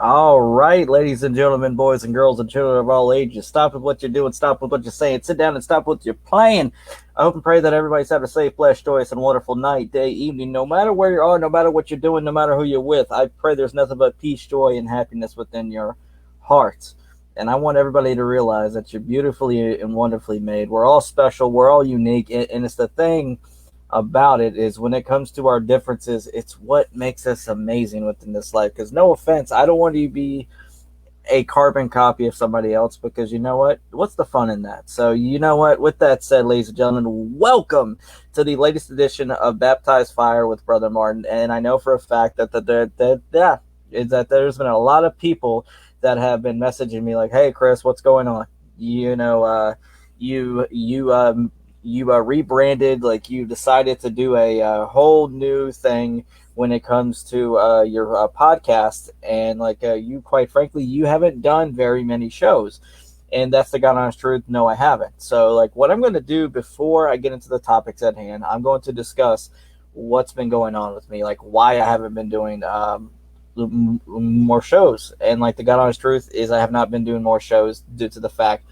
All right, ladies and gentlemen, boys and girls, and children of all ages, stop with what you're doing, stop with what you're saying, sit down and stop what you're playing. I hope and pray that everybody's having a safe, blessed, joyous, and wonderful night, day, evening, no matter where you are, no matter what you're doing, no matter who you're with. I pray there's nothing but peace, joy, and happiness within your hearts. And I want everybody to realize that you're beautifully and wonderfully made. We're all special, we're all unique, and it's the thing about it is when it comes to our differences, it's what makes us amazing within this life. Because no offense, I don't want to be a carbon copy of somebody else because you know what? What's the fun in that? So you know what? With that said, ladies and gentlemen, welcome to the latest edition of Baptized Fire with Brother Martin. And I know for a fact that there's been a lot of people that have been messaging me like, "Hey, Chris, what's going on? You know, you rebranded, like you decided to do a whole new thing when it comes to your podcast, and like you, quite frankly, you haven't done very many shows." And that's the God honest truth. No, I haven't. So like what I'm going to do before I get into the topics at hand, I'm going to discuss what's been going on with me, like why I haven't been doing more shows. And like the God honest truth is I have not been doing more shows due to the fact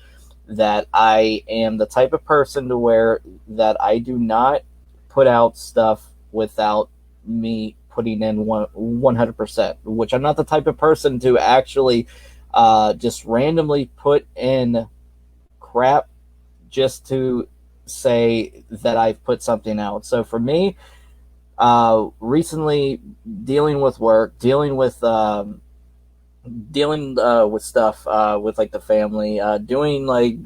that I am the type of person to where that I do not put out stuff without me putting in 100%, which I'm not the type of person to actually just randomly put in crap just to say that I've put something out. So for me, recently dealing with work, dealing with stuff with like the family, doing like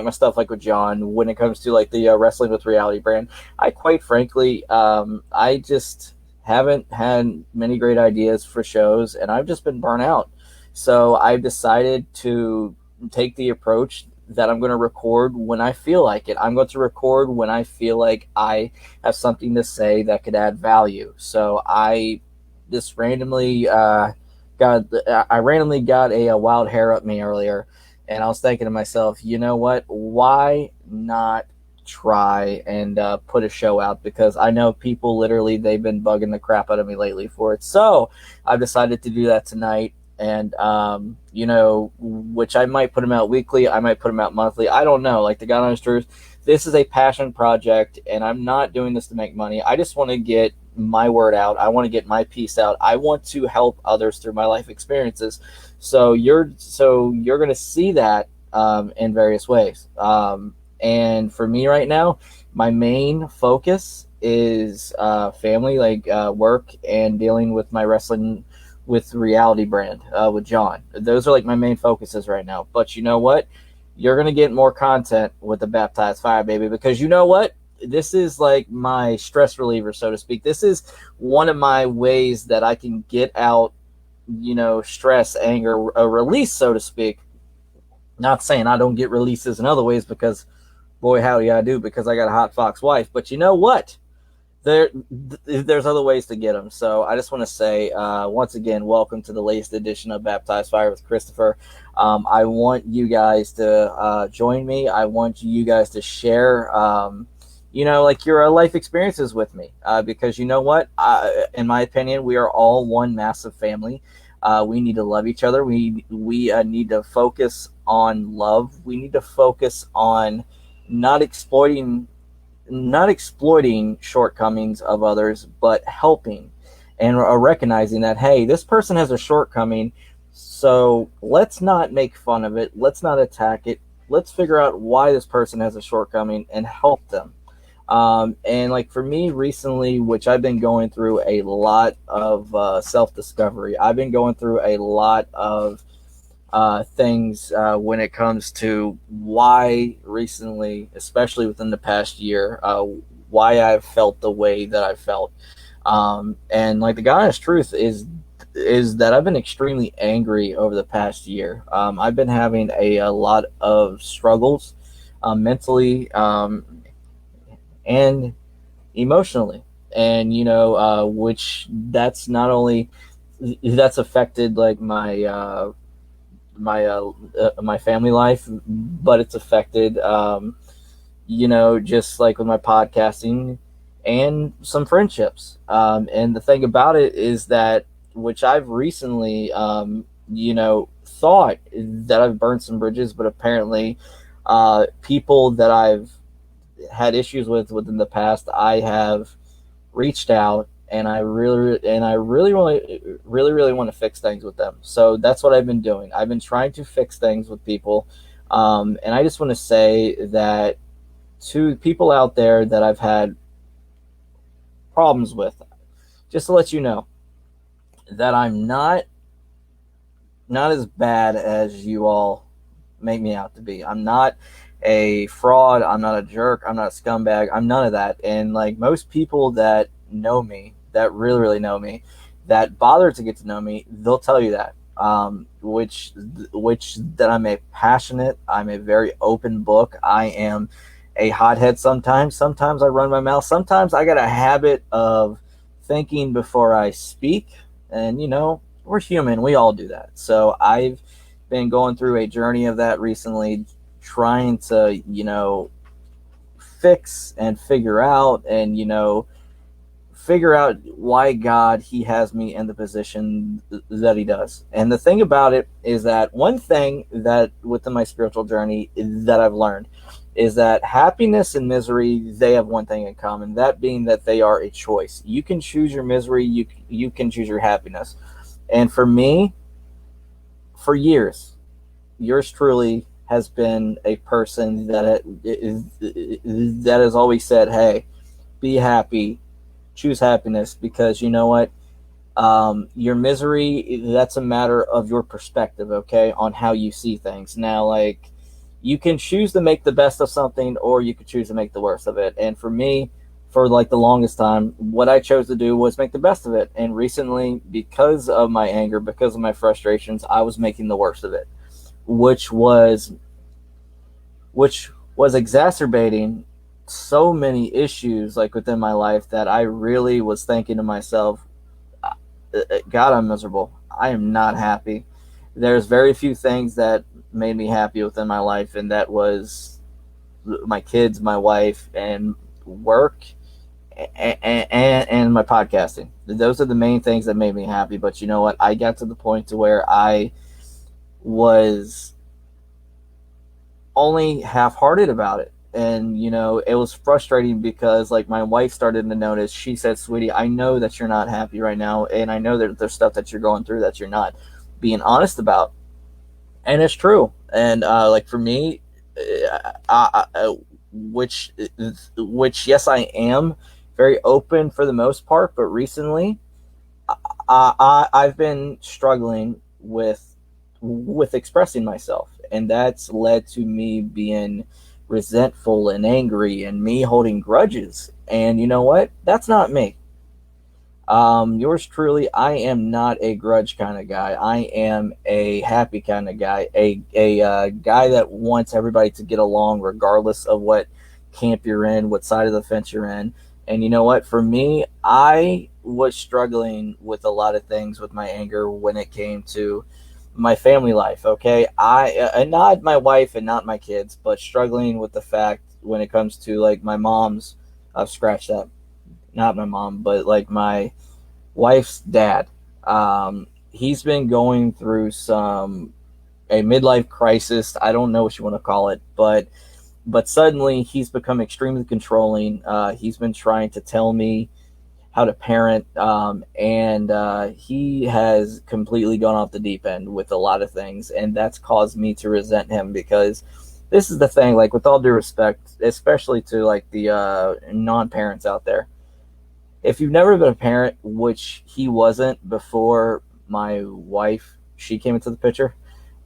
my stuff like with John when it comes to like the wrestling with reality brand. I quite frankly, I just haven't had many great ideas for shows, and I've just been burnt out. So I've decided to take the approach that I'm going to record when I feel like it. I'm going to record when I feel like I have something to say that could add value. So I just randomly I randomly got a wild hair up me earlier, and I was thinking to myself, you know what? Why not try and put a show out? Because I know people literally they've been bugging the crap out of me lately for it. So I've decided to do that tonight, and which I might put them out weekly, I might put them out monthly. I don't know. Like the God honest truth, this is a passion project, and I'm not doing this to make money. I just want to get my word out. I want to get my piece out. I want to help others through my life experiences. So you're going to see that in various ways. And for me right now, my main focus is family, like work, and dealing with my wrestling with reality brand with John. Those are like my main focuses right now. But you know what? You're going to get more content with the Baptized Fire, baby, because you know what? This is like my stress reliever, so to speak. This is one of my ways that I can get out, stress, anger, a release, so to speak. Not saying I don't get releases in other ways, because boy, howdy I do, because I got a hot fox wife. But you know what? There's other ways to get them. So I just want to say, once again, welcome to the latest edition of Baptized Fire with Christopher. I want you guys to join me. I want you guys to share, like your life experiences with me, because you know what? In my opinion, we are all one massive family. We need to love each other. We need to focus on love. We need to focus on not exploiting shortcomings of others, but helping and recognizing that, hey, this person has a shortcoming, so let's not make fun of it. Let's not attack it. Let's figure out why this person has a shortcoming and help them. And like for me recently, which I've been going through a lot of self-discovery. I've been going through a lot of things when it comes to why recently, especially within the past year, why I've felt the way that I felt. And like the honest truth is that I've been extremely angry over the past year. I've been having a lot of struggles mentally and emotionally, and which that's not only that's affected like my family life, but it's affected just like with my podcasting and some friendships. And the thing about it is that which I've recently, thought that I've burned some bridges, but apparently, people that I've had issues with within the past, I have reached out, and I really want to fix things with them. So that's what I've been doing. I've been trying to fix things with people, and I just want to say that to people out there that I've had problems with, just to let you know that I'm not as bad as you all make me out to be. I'm not a fraud. I'm not a jerk. I'm not a scumbag. I'm none of that. And like most people that know me, that really, really know me, that bother to get to know me, they'll tell you that. Which that I'm a very open book. I am a hothead sometimes. Sometimes I run my mouth. Sometimes I got a habit of thinking before I speak. And, we're human. We all do that. So I've been going through a journey of that recently, trying to, fix and figure out why God he has me in the position that he does. And the thing about it is that one thing that within my spiritual journey that I've learned is that happiness and misery, they have one thing in common, that being that they are a choice. You can choose your misery, you can choose your happiness. And for me, for years, yours truly has been a person that has always said, "Hey, be happy, choose happiness," because you know what, your misery, that's a matter of your perspective, okay, on how you see things. Now, like, you can choose to make the best of something, or you could choose to make the worst of it. And for me, for like the longest time, what I chose to do was make the best of it. And recently, because of my anger, because of my frustrations, I was making the worst of it, which was exacerbating so many issues like within my life, that I really was thinking to myself, God, I'm miserable. I am not happy. There's very few things that made me happy within my life, and that was my kids, my wife, and work, and my podcasting. Those are the main things that made me happy. But you know what? I got to the point to where I was only half-hearted about it. And, it was frustrating because, like, my wife started to notice. She said, "Sweetie, I know that you're not happy right now, and I know that there's stuff that you're going through that you're not being honest about." And it's true. And, like, for me, which, yes, I am very open for the most part, but recently, I've been struggling with expressing myself, and that's led to me being resentful and angry, and me holding grudges. And you know what? That's not me. Yours truly, I am not a grudge kind of guy. I am a happy kind of guy, a guy that wants everybody to get along regardless of what camp you're in, what side of the fence you're in. And you know what? For me, I was struggling with a lot of things with my anger when it came to my family life. Okay, and not my wife and not my kids, but struggling with the fact when it comes to like my mom's. I've scratched that. Not my mom, but like my wife's dad. He's been going through a midlife crisis. I don't know what you want to call it, but suddenly he's become extremely controlling. He's been trying to tell me how to parent, and he has completely gone off the deep end with a lot of things, and that's caused me to resent him. Because this is the thing, like, with all due respect, especially to like the non-parents out there, if you've never been a parent, which he wasn't before my wife, she came into the picture,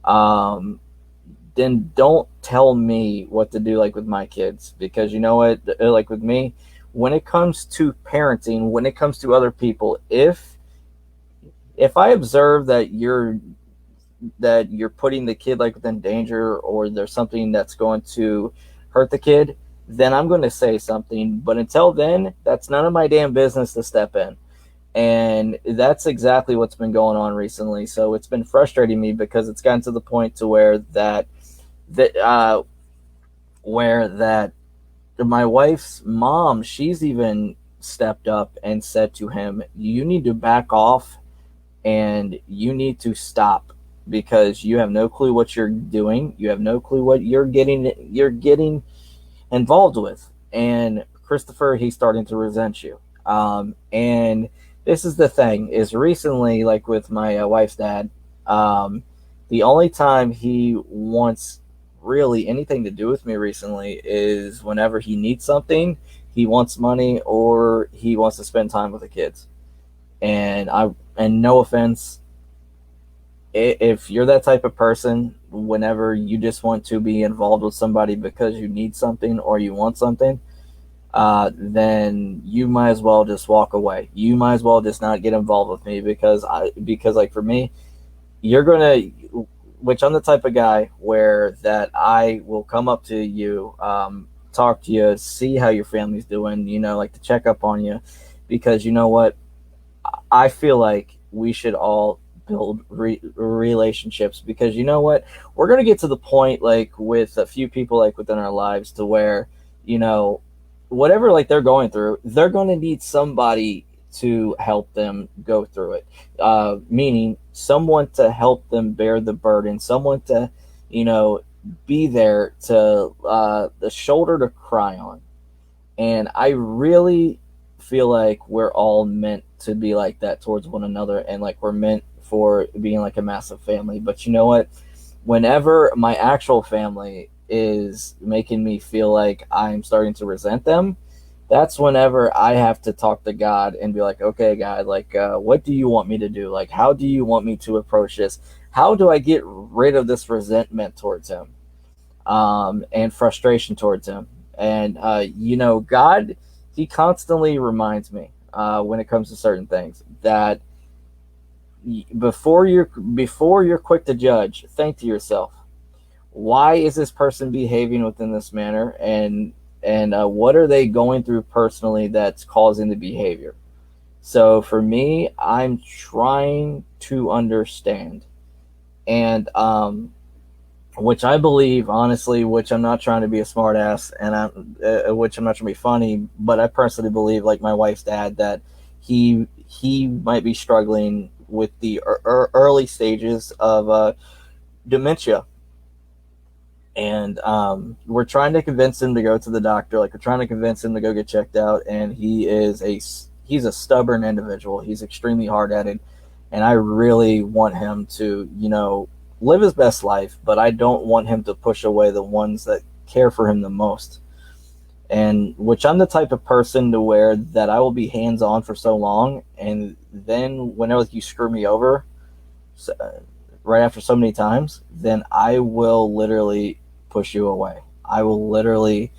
then don't tell me what to do, like with my kids. Because you know what, like with me, when it comes to parenting, when it comes to other people, if I observe that you're putting the kid like within danger, or there's something that's going to hurt the kid, then I'm going to say something. But until then, that's none of my damn business to step in. And that's exactly what's been going on recently. So it's been frustrating me, because it's gotten to the point to where that my wife's mom, she's even stepped up and said to him, "You need to back off and you need to stop because you have no clue what you're doing. You have no clue what you're getting involved with. And Christopher, he's starting to resent you. And this is the thing: is recently, like with my wife's dad, um, the only time he wants really anything to do with me recently is whenever he needs something, he wants money, or he wants to spend time with the kids. And no offense, if you're that type of person, whenever you just want to be involved with somebody because you need something or you want something, then you might as well just walk away. You might as well just not get involved with me because like for me, you're gonna, which I'm the type of guy where that I will come up to you, talk to you, see how your family's doing, like to check up on you, because you know what, I feel like we should all build relationships, because you know what, we're gonna get to the point like with a few people like within our lives to where, you know, whatever like they're going through, they're gonna need somebody to help them go through it. Meaning someone to help them bear the burden, someone to, you know, be there to the shoulder to cry on. And I really feel like we're all meant to be like that towards one another, and like we're meant for being like a massive family. But you know what? Whenever my actual family is making me feel like I'm starting to resent them, that's whenever I have to talk to God and be like, okay, God, like, what do you want me to do? Like, how do you want me to approach this? How do I get rid of this resentment towards Him, and frustration towards Him? And, God, He constantly reminds me, when it comes to certain things, that before you're quick to judge, think to yourself, why is this person behaving within this manner, and what are they going through personally that's causing the behavior? So for me, I'm trying to understand, and which I believe, honestly, which I'm not trying to be a smart ass, and which I'm not trying to be funny, but I personally believe, like my wife's dad, that he might be struggling with the early stages of dementia. And we're trying to convince him to go to the doctor. Like, we're trying to convince him to go get checked out, and he's a stubborn individual. He's extremely hard headed, and I really want him to, live his best life, but I don't want him to push away the ones that care for him the most. And which I'm the type of person to where that I will be hands on for so long, and then whenever you screw me over, so, right after so many times, then I will literally push you away. I will literally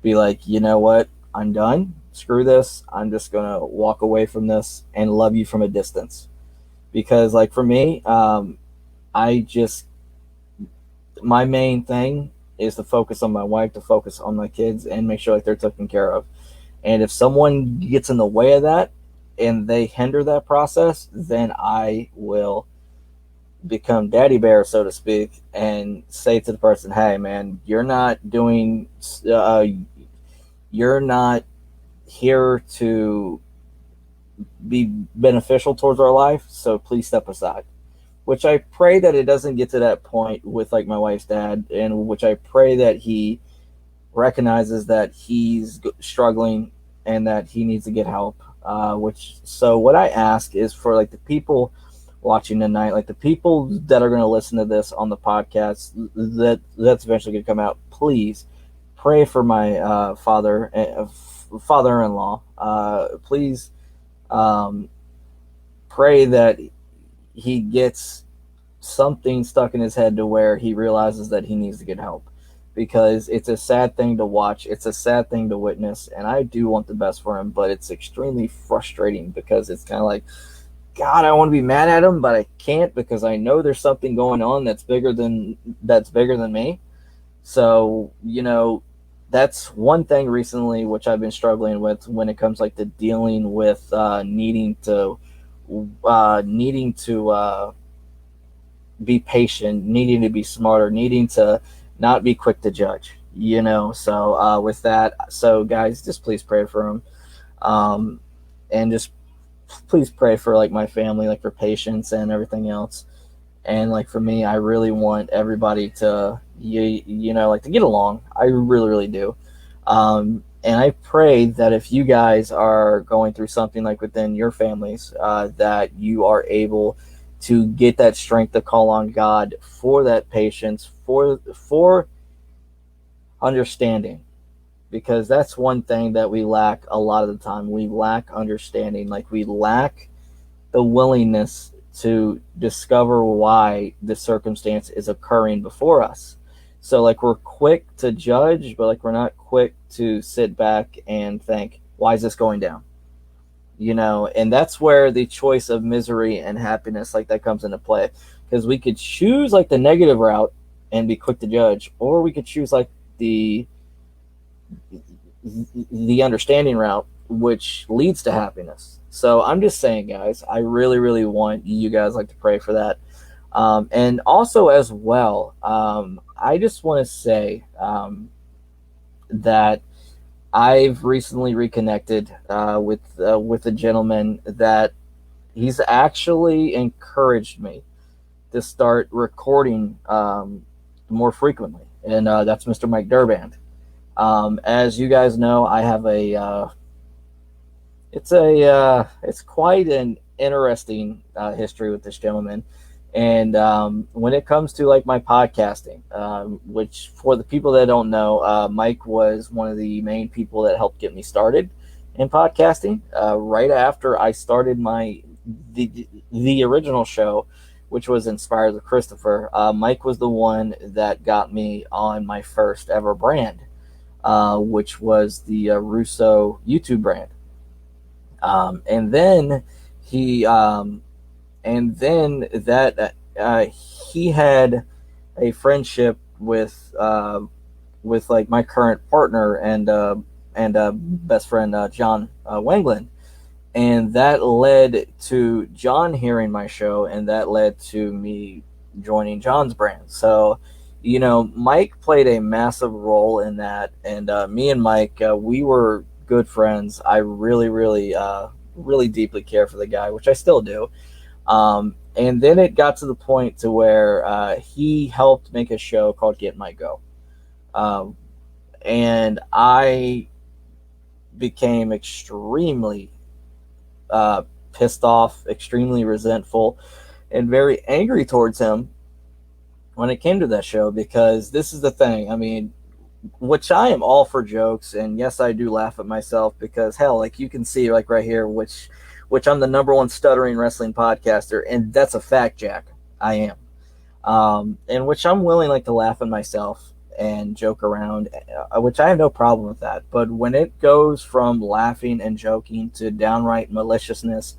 be like, you know what? I'm done. Screw this. I'm just going to walk away from this and love you from a distance. Because, like, for me, I just, my main thing is to focus on my wife, to focus on my kids, and make sure like they're taken care of. And if someone gets in the way of that and they hinder that process, then I will become daddy bear, so to speak, and say to the person, hey man, you're not here to be beneficial towards our life, so please step aside. Which I pray that it doesn't get to that point with like my wife's dad, and which I pray that he recognizes that he's struggling and that he needs to get help. So what I ask is for like the people watching tonight, like the people that are going to listen to this on the podcast that's eventually going to come out, please pray for my father-in-law. Please pray that he gets something stuck in his head to where he realizes that he needs to get help, because it's a sad thing to watch. It's a sad thing to witness, and I do want the best for him, but it's extremely frustrating because it's kind of like, God, I want to be mad at him, but I can't, because I know there's something going on that's bigger than me. So, that's one thing recently which I've been struggling with when it comes like to dealing with needing to be patient, needing to be smarter, needing to not be quick to judge. So with that, so guys, just please pray for him, and just please pray for like my family, like for patience and everything else. And like for me, I really want everybody to you know like to get along. I really really do. And I pray that if you guys are going through something like within your families, that you are able to get that strength to call on God for that patience, for understanding, because that's one thing that we lack a lot of the time. We lack understanding, like we lack the willingness to discover why the circumstance is occurring before us. So like we're quick to judge, but like we're not quick to sit back and think, why is this going down? You know, and that's where the choice of misery and happiness like that comes into play, because we could choose like the negative route and be quick to judge, or we could choose like the the understanding route, which leads to happiness. So I'm just saying, guys, I really, really want you guys like to pray for that. And also as well, I just want to say that I've recently reconnected with a gentleman that he's actually encouraged me to start recording more frequently, and that's Mr. Mike Durban. As you guys know, I have it's quite an interesting history with this gentleman. And when it comes to like my podcasting, which for the people that don't know, Mike was one of the main people that helped get me started in podcasting. Right after I started the original show, which was Inspired with Christopher, Mike was the one that got me on my first ever brand, which was the Russo YouTube brand. And then he and then that he had a friendship with like my current partner and best friend John Wanglin, and that led to John hearing my show, and that led to me joining John's brand. So, you know, Mike played a massive role in that, and me and Mike, we were good friends. I really, really, really deeply care for the guy, which I still do. And then it got to the point to where he helped make a show called Get My Go, and I became extremely pissed off, extremely resentful, and very angry towards him when it came to that show, because this is the thing. I mean, which I am all for jokes, and yes, I do laugh at myself, because hell, like you can see like right here, which I'm the number one stuttering wrestling podcaster, and that's a fact, Jack. I am. And which I'm willing like to laugh at myself and joke around, which I have no problem with that. But when it goes from laughing and joking to downright maliciousness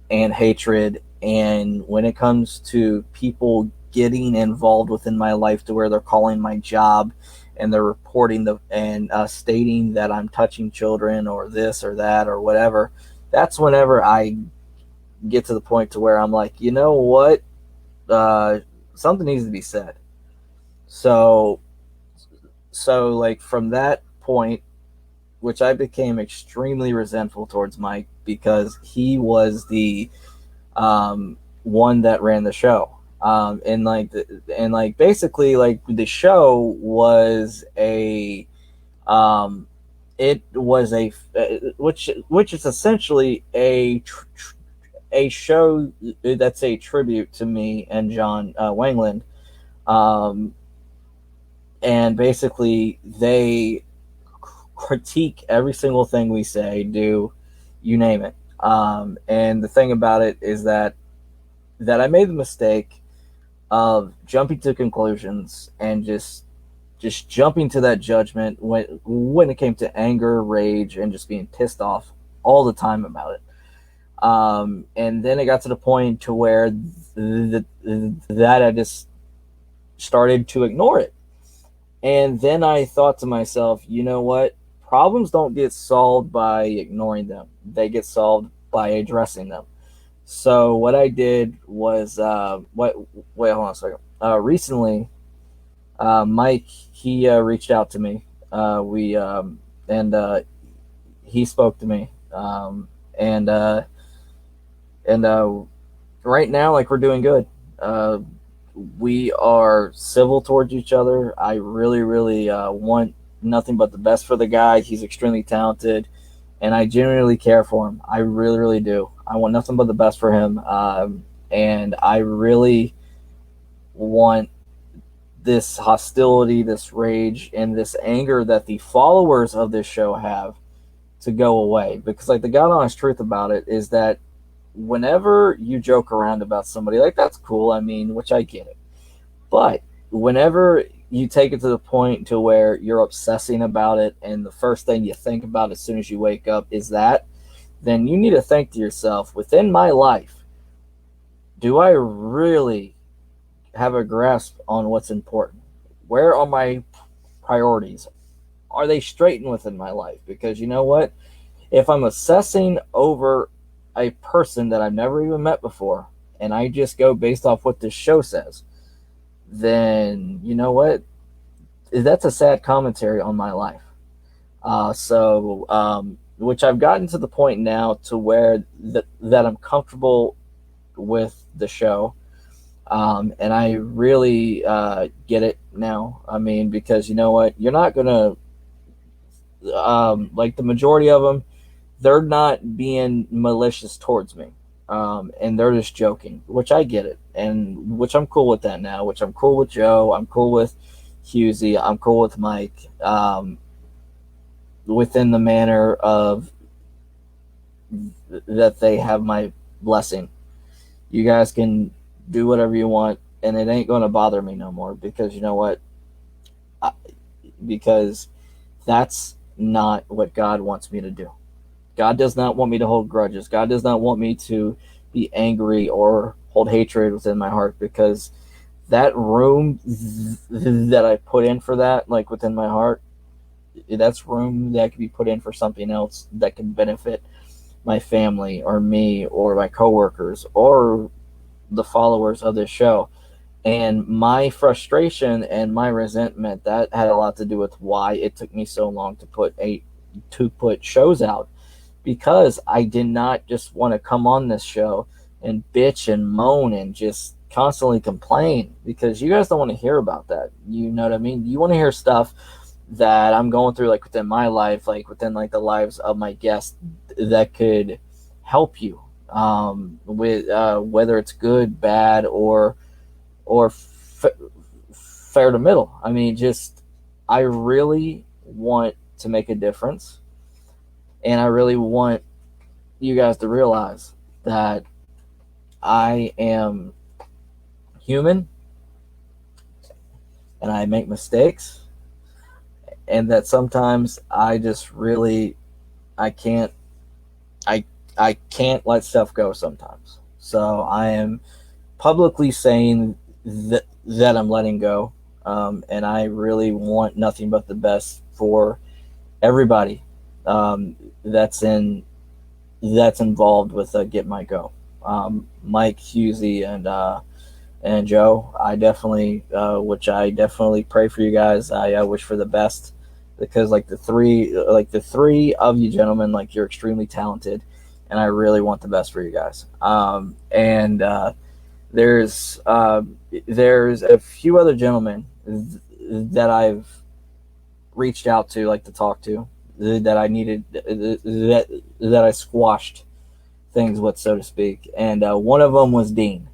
and hatred, and when it comes to people getting involved within my life to where they're calling my job and they're reporting and stating that I'm touching children or this or that or whatever, that's whenever I get to the point to where I'm like, you know what, something needs to be said. So like from that point, which I became extremely resentful towards Mike, because he was the one that ran the show. And like basically like the show was it was which is essentially a show that's a tribute to me and John Wangland. And basically they critique every single thing we say, do, you name it. And the thing about it is that I made the mistake of jumping to conclusions and just jumping to that judgment when it came to anger, rage, and just being pissed off all the time about it. And then it got to the point to where that I just started to ignore it. And then I thought to myself, you know what? Problems don't get solved by ignoring them. They get solved by addressing them. So what I did was, wait, hold on a second. Recently, Mike, he reached out to me. And he spoke to me. And And right now, like, we're doing good. Uh, we are civil towards each other. I really, really want nothing but the best for the guy. He's extremely talented, and I genuinely care for him. I really, really do. I want nothing but the best for him, and I really want this hostility, this rage, and this anger that the followers of this show have to go away. Because, like, the God honest truth about it is that whenever you joke around about somebody, like, that's cool. I mean, which I get it. But whenever you take it to the point to where you're obsessing about it and the first thing you think about as soon as you wake up is that, then you need to think to yourself, within my life, do I really have a grasp on what's important? Where are my priorities? Are they straightened within my life? Because you know what? If I'm assessing over a person that I've never even met before, and I just go based off what this show says, then you know what? That's a sad commentary on my life. Which I've gotten to the point now to where that I'm comfortable with the show. And I really get it now. I mean, because you know what? You're not going to, like the majority of them, they're not being malicious towards me. And they're just joking, which I get it. And which I'm cool with that now, which I'm cool with Joe. I'm cool with Husey. I'm cool with Mike. Within the manner of that they have my blessing. You guys can do whatever you want, and it ain't going to bother me no more, because you know what? Because that's not what God wants me to do. God does not want me to hold grudges. God does not want me to be angry or hold hatred within my heart, because that room that I put in for that, like within my heart, that's room that could be put in for something else that can benefit my family or me or my coworkers or the followers of this show. And my frustration and my resentment, that had a lot to do with why it took me so long to put shows out, because I did not just want to come on this show and bitch and moan and just constantly complain, because you guys don't want to hear about that. You know what I mean? You want to hear stuff that I'm going through, like within my life, like within like the lives of my guests, that could help you with whether it's good, bad, or fair to middle. I mean, just I really want to make a difference, and I really want you guys to realize that I am human and I make mistakes, and that sometimes I just really I can't let stuff go sometimes. So I am publicly saying that I'm letting go, and I really want nothing but the best for everybody that's involved with Get My Go. Mike, Husey, and Joe, I definitely pray for you guys. I wish for the best, because like the three of you gentlemen, like, you're extremely talented, and I really want the best for you guys. There's a few other gentlemen that I've reached out to, like, to talk to, that I needed, that I squashed things with, so to speak. And one of them was Dean.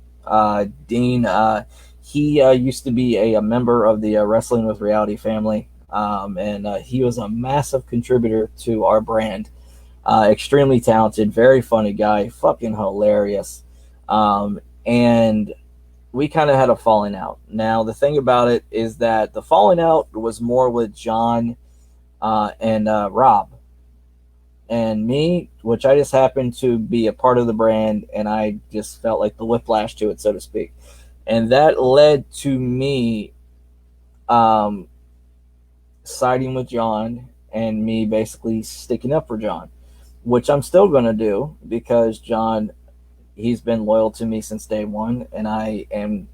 Dean, he used to be a member of the Wrestling with Reality family, and he was a massive contributor to our brand. Extremely talented, very funny guy, fucking hilarious. And we kind of had a falling out. Now, the thing about it is that the falling out was more with John and Rob and me, which I just happened to be a part of the brand, and I just felt like the whiplash to it, so to speak. And that led to me siding with John, and me basically sticking up for John, which I'm still going to do, because John, he's been loyal to me since day one, and I am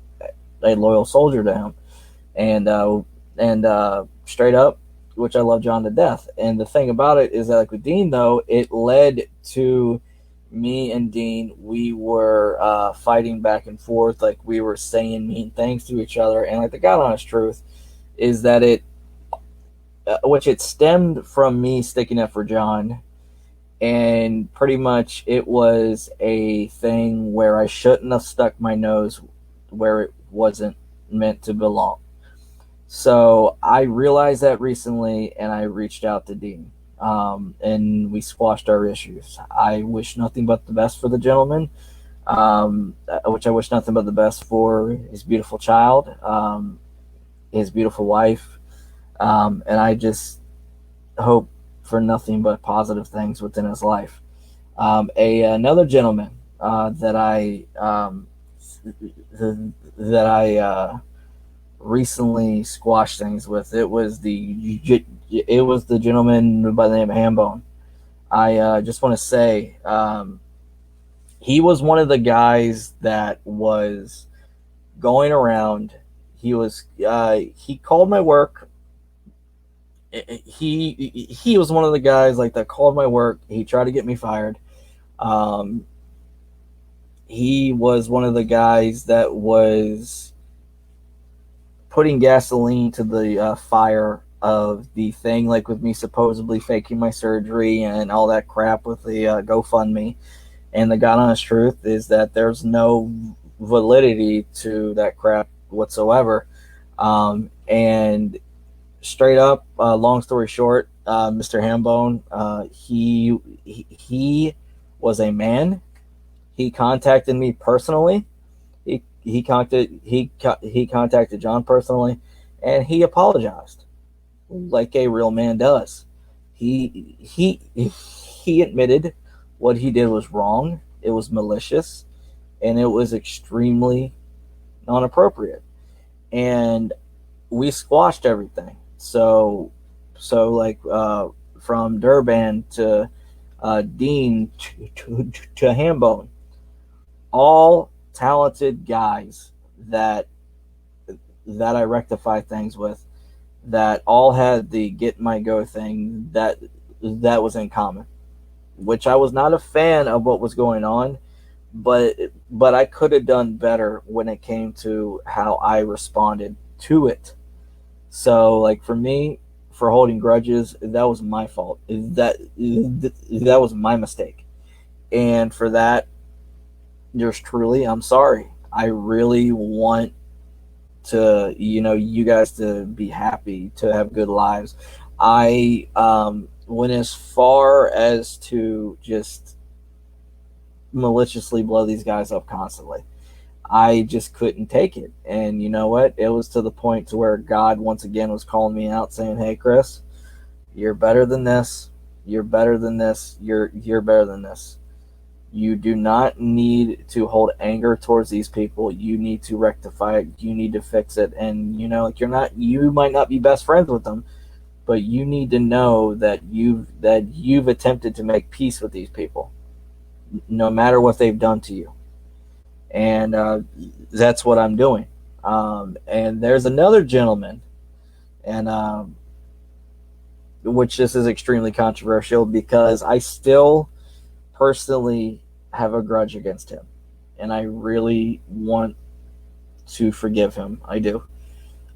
a loyal soldier to him. And straight up, which I love John to death. And the thing about it is that, like with Dean, though, it led to me and Dean, we were fighting back and forth, like we were saying mean things to each other, and like the God honest truth is that which it stemmed from me sticking up for John, and pretty much it was a thing where I shouldn't have stuck my nose where it wasn't meant to belong. So I realized that recently, and I reached out to Dean, and we squashed our issues. I wish nothing but the best for the gentleman, which I wish nothing but the best for his beautiful child, his beautiful wife, and I just hope for nothing but positive things within his life. Another gentleman that I recently squashed things with. It was the gentleman by the name of Hambone. I just want to say he was one of the guys that was going around. He called my work. He was one of the guys like that called my work. He tried to get me fired. Um, he was one of the guys that was putting gasoline to the fire of the thing, like with me supposedly faking my surgery and all that crap with the GoFundMe. And the God honest truth is that there's no validity to that crap whatsoever. And straight up, long story short, Mr. Hambone, he was a man. He contacted me personally. He contacted John personally, and he apologized like a real man does. He admitted what he did was wrong. It was malicious, and it was extremely non appropriate. And we squashed everything. So from Durban to Dean to Hambone, all talented guys that I rectify things with, that all had the get my go thing that was in common, which I was not a fan of what was going on, but I could have done better when it came to how I responded to it. So like for me, for holding grudges, that was my fault. That was my mistake, and for that, yours truly, I'm sorry. I really want to, you guys to be happy, to have good lives. I went as far as to just maliciously blow these guys up constantly. I just couldn't take it. And you know what? It was to the point to where God once again was calling me out saying, "Hey Chris, you're better than this. You're better than this. You're better than this. You do not need to hold anger towards these people. You need to rectify it. You need to fix it. And like you might not be best friends with them, but you need to know that you've attempted to make peace with these people, no matter what they've done to you." And that's what I'm doing. And there's another gentleman, and which this is extremely controversial because I still personally have a grudge against him, and I really want to forgive him. I do.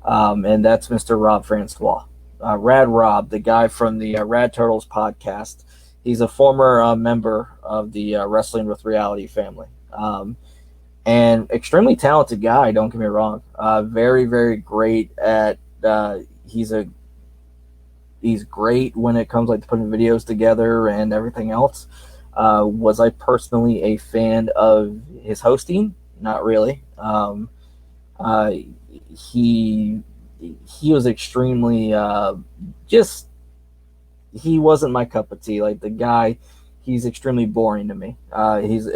And that's Mr. Rob Francois. Rad Rob, the guy from the Rad Turtles podcast. He's a former member of the Wrestling with Reality family. And extremely talented guy, don't get me wrong. Very, very great at he's great when it comes like to putting videos together and everything else. Was I personally a fan of his hosting? Not really. He was extremely just he wasn't my cup of tea. Like the guy, he's extremely boring to me. He's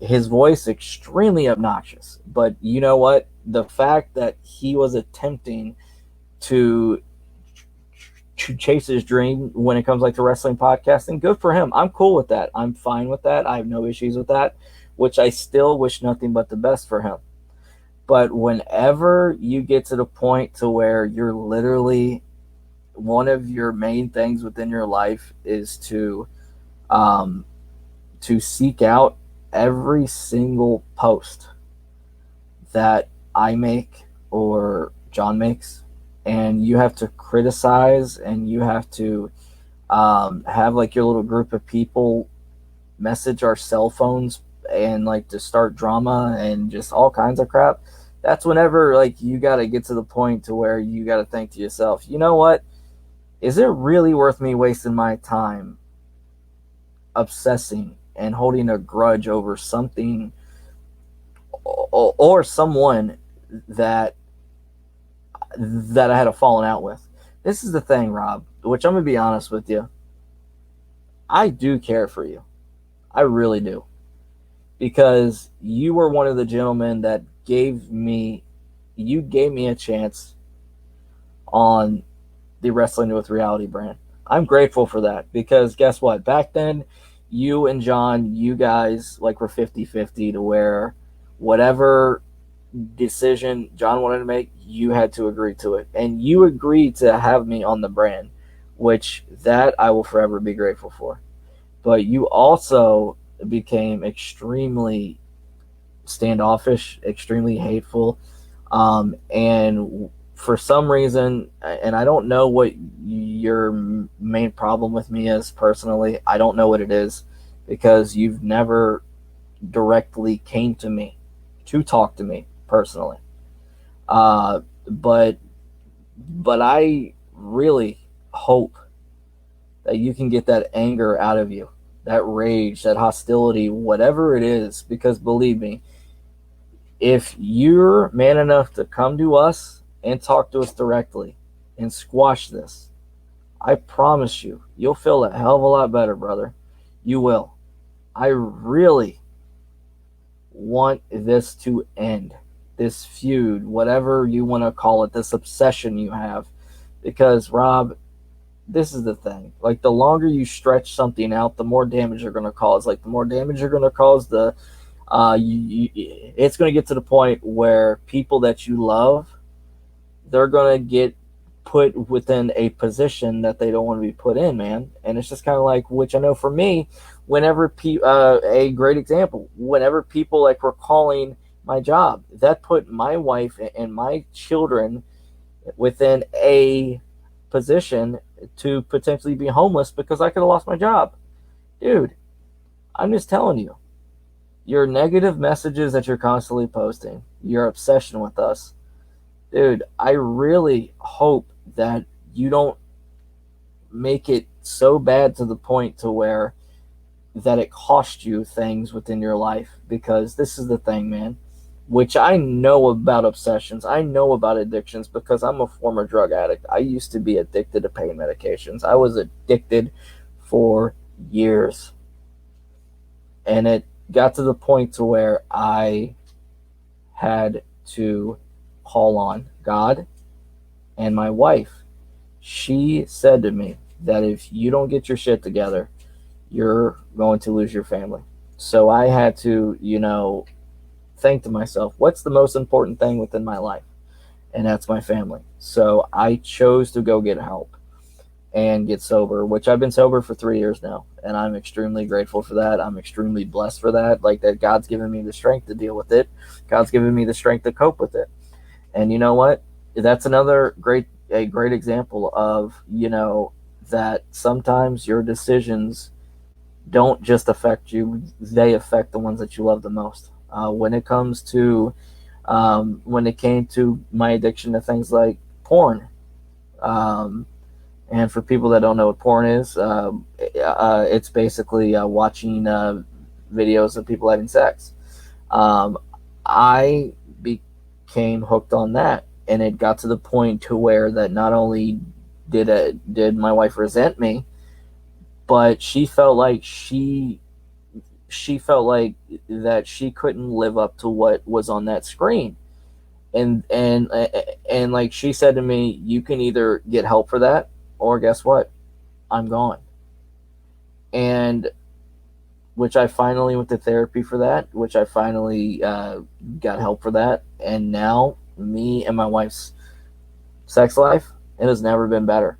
his voice extremely obnoxious. But you know what? The fact that he was attempting to chase his dream when it comes like to wrestling podcasting, good for him. I'm cool with that. I'm fine with that. I have no issues with that, which I still wish nothing but the best for him. But whenever you get to the point to where you're literally one of your main things within your life is to to seek out every single post that I make or John makes, and you have to criticize, and you have to have like your little group of people message our cell phones and like to start drama and just all kinds of crap. That's whenever like you got to get to the point to where you got to think to yourself, you know what? Is it really worth me wasting my time obsessing and holding a grudge over something or someone that I had a falling out with? This is the thing, Rob, which I'm gonna be honest with you. I do care for you. I really do. Because you were one of the gentlemen that gave me a chance on the Wrestling with Reality brand. I'm grateful for that because guess what? Back then, you and John, you guys like were 50-50 to where whatever decision John wanted to make, you had to agree to it. And you agreed to have me on the brand, which that I will forever be grateful for. But you also became extremely standoffish, extremely hateful, and for some reason, and I don't know what your main problem with me is personally. I don't know what it is because you've never directly came to me to talk to me personally. But I really hope that you can get that anger out of you, that rage, that hostility, whatever it is, because believe me, if you're man enough to come to us and talk to us directly and squash this, I promise you, you'll feel a hell of a lot better, brother. You will. I really want this to end, this feud, whatever you want to call it, this obsession you have. Because, Rob, this is the thing. Like, the longer you stretch something out, the more damage you're going to cause. Like, the more damage you're going to cause, it's going to get to the point where people that you love, they're going to get put within a position that they don't want to be put in, man. And it's just kind of like, which I know for me, whenever a great example, whenever people like were calling my job, that put my wife and my children within a position to potentially be homeless because I could have lost my job. Dude, I'm just telling you, your negative messages that you're constantly posting, your obsession with us, dude, I really hope that you don't make it so bad to the point to where that it costs you things within your life. Because this is the thing, man, which I know about obsessions. I know about addictions because I'm a former drug addict. I used to be addicted to pain medications. I was addicted for years. And it got to the point to where I had to call on God and my wife. She said to me that if you don't get your shit together, you're going to lose your family. So I had to, think to myself, what's the most important thing within my life? And that's my family. So I chose to go get help and get sober, which I've been sober for 3 years now. And I'm extremely grateful for that. I'm extremely blessed for that. Like that God's given me the strength to deal with it. God's given me the strength to cope with it. And you know what? That's another great example of, that sometimes your decisions don't just affect you, they affect the ones that you love the most. When it came to my addiction to things like porn, and for people that don't know what porn is, it's basically watching videos of people having sex. I became hooked on that, and it got to the point to where that not only did my wife resent me, but she felt like that she couldn't live up to what was on that screen. And like she said to me, you can either get help for that, or guess what? I'm gone. And which I finally went to therapy for that, which I finally got help for that. And now me and my wife's sex life, it has never been better.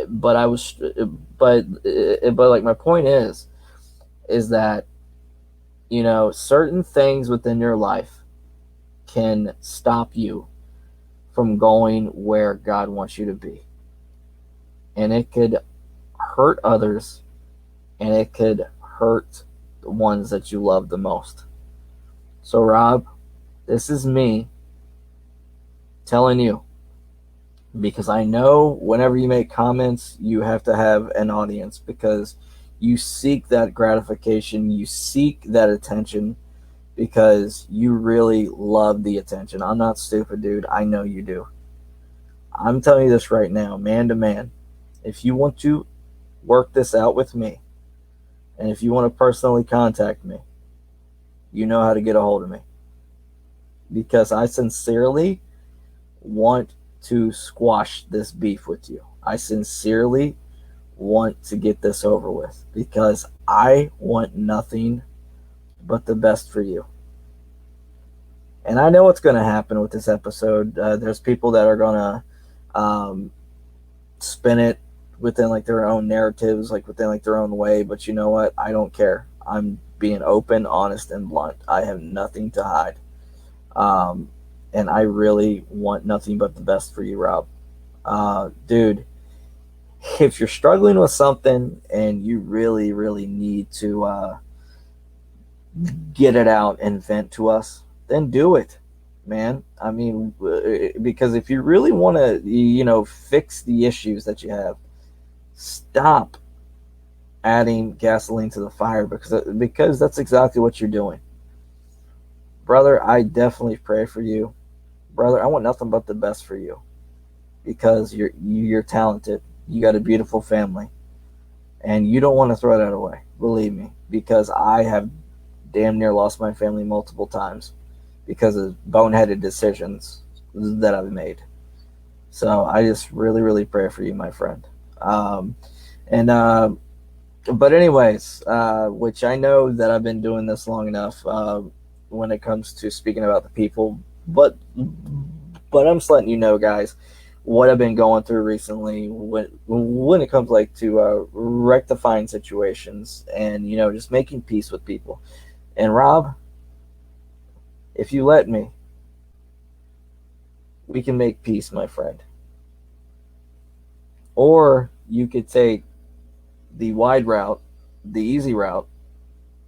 But like my point is is that, certain things within your life can stop you from going where God wants you to be. And it could hurt others, and it could hurt the ones that you love the most. So, Rob, this is me telling you, because I know whenever you make comments, you have to have an audience, because you seek that gratification, you seek that attention, because you really love the attention. I'm not stupid, dude. I know you do. I'm telling you this right now, man to man. If you want to work this out with me, and if you want to personally contact me, you know how to get a hold of me. Because I sincerely want to squash this beef with you. I sincerely want to get this over with, because I want nothing but the best for you. And I know what's going to happen with this episode. There's people that are going to spin it within like their own narratives, like within like their own way. But you know what? I don't care. I'm being open, honest, and blunt. I have nothing to hide. And I really want nothing but the best for you, Rob. Dude, if you're struggling with something and you really, really need to get it out and vent to us, then do it, man. I mean, because if you really want to, fix the issues that you have, stop adding gasoline to the fire, because that's exactly what you're doing. Brother, I definitely pray for you. Brother, I want nothing but the best for you, because you're talented. You got a beautiful family, and you don't want to throw that away. Believe me, because I have damn near lost my family multiple times because of boneheaded decisions that I've made. So I just really, really pray for you, my friend. But anyways, which I know that I've been doing this long enough when it comes to speaking about the people, but I'm just letting you know, guys, what I've been going through recently when it comes like to rectifying situations and just making peace with people. And Rob, if you let me, we can make peace, my friend. Or you could take the wide route, the easy route,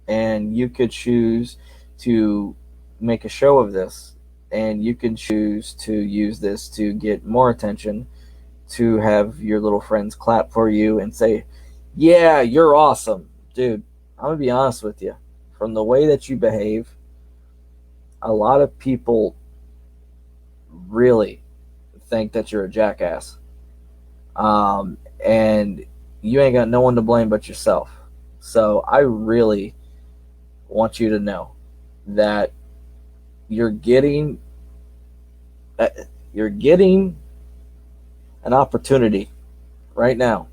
and you could choose to make a show of this, and you can choose to use this to get more attention, to have your little friends clap for you and say, yeah, you're awesome. Dude, I'm going to be honest with you. From the way that you behave, a lot of people really think that you're a jackass. And you ain't got no one to blame but yourself. So I really want you to know that you're getting an opportunity right now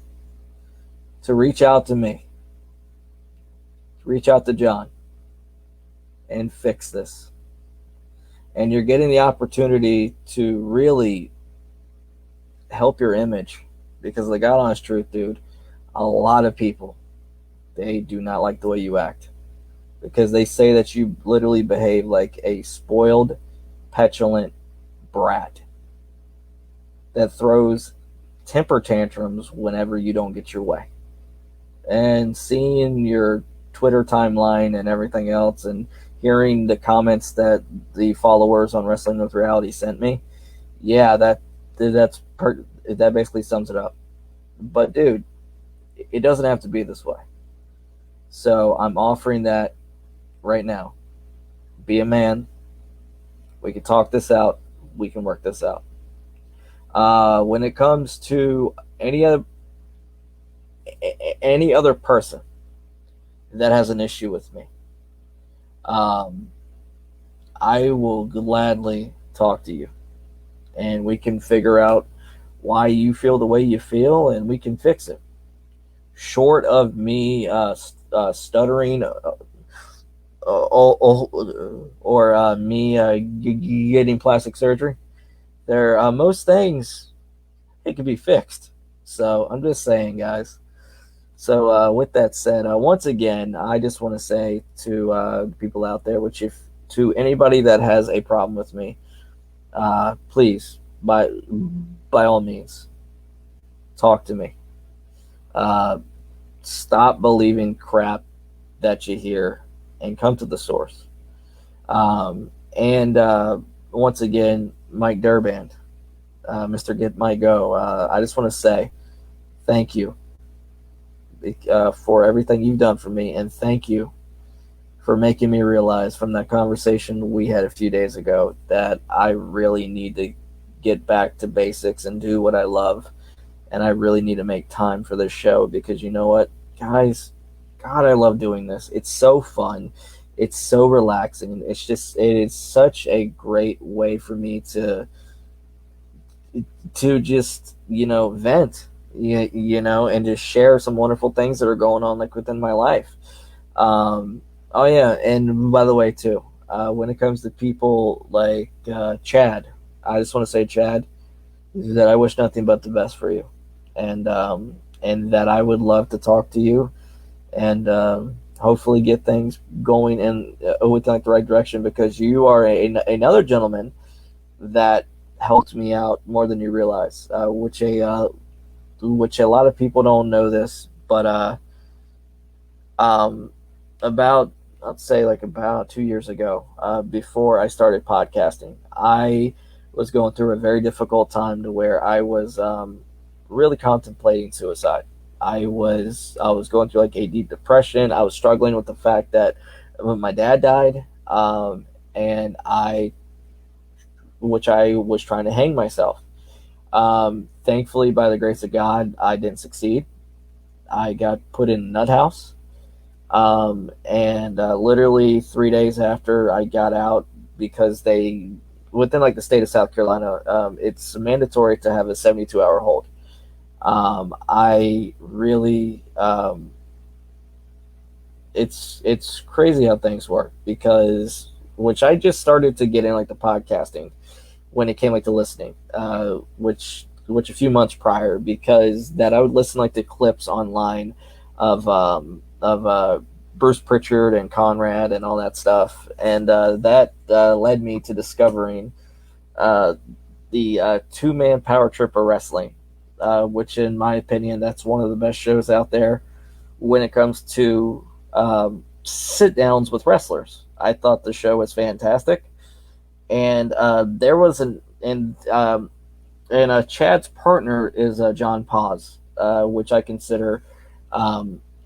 to reach out to me, to reach out to John, and fix this. And you're getting the opportunity to really help your image, because the God honest truth, dude, a lot of people, they do not like the way you act, because they say that you literally behave like a spoiled, petulant brat that throws temper tantrums whenever you don't get your way. And seeing your Twitter timeline and everything else, and hearing the comments that the followers on Wrestling with Reality sent me, yeah, that basically sums it up. But dude, it doesn't have to be this way. So I'm offering that right now. Be a man. We can talk this out. We can work this out. When it comes to any other person that has an issue with me, I will gladly talk to you, and we can figure out why you feel the way you feel, and we can fix it. Short of me stuttering or me getting plastic surgery, most things, it can be fixed. So I'm just saying, guys. So with that said, once again, I just want to say to people out there, which if to anybody that has a problem with me, please, by all means, talk to me. Uh, Stop believing crap that you hear and come to the source. And once again, Mike Durban, Mr. Get My Go, I just want to say thank you for everything you've done for me, and thank you for making me realize from that conversation we had a few days ago that I really need to get back to basics and do what I love. And I really need to make time for this show because you know what, guys? God, I love doing this. It's so fun. It's so relaxing. It is such a great way for me to just, vent, and just share some wonderful things that are going on like within my life. Oh yeah, and by the way too, when it comes to people like Chad, I just want to say, Chad, that I wish nothing but the best for you, and that I would love to talk to you, and hopefully get things going in with like the right direction because you are another gentleman that helped me out more than you realize, which a lot of people don't know this, but um, about I'd say like about 2 years ago, before I started podcasting, I was going through a very difficult time to where I was really contemplating suicide. I was going through like a deep depression. I was struggling with the fact that when my dad died, and I was trying to hang myself. Thankfully, by the grace of God, I didn't succeed. I got put in a nut house. And literally 3 days after I got out, because within like the state of South Carolina, it's mandatory to have a 72-hour hold. I really, it's crazy how things work because, which I just started to get in like the podcasting when it came like to listening, which a few months prior, because that I would listen like to clips online of Bruce Pritchard and Conrad and all that stuff, and that led me to discovering the two-man power trip of wrestling, which in my opinion that's one of the best shows out there when it comes to sit downs with wrestlers. I thought the show was fantastic, and there was Chad's partner is John Paz, which I consider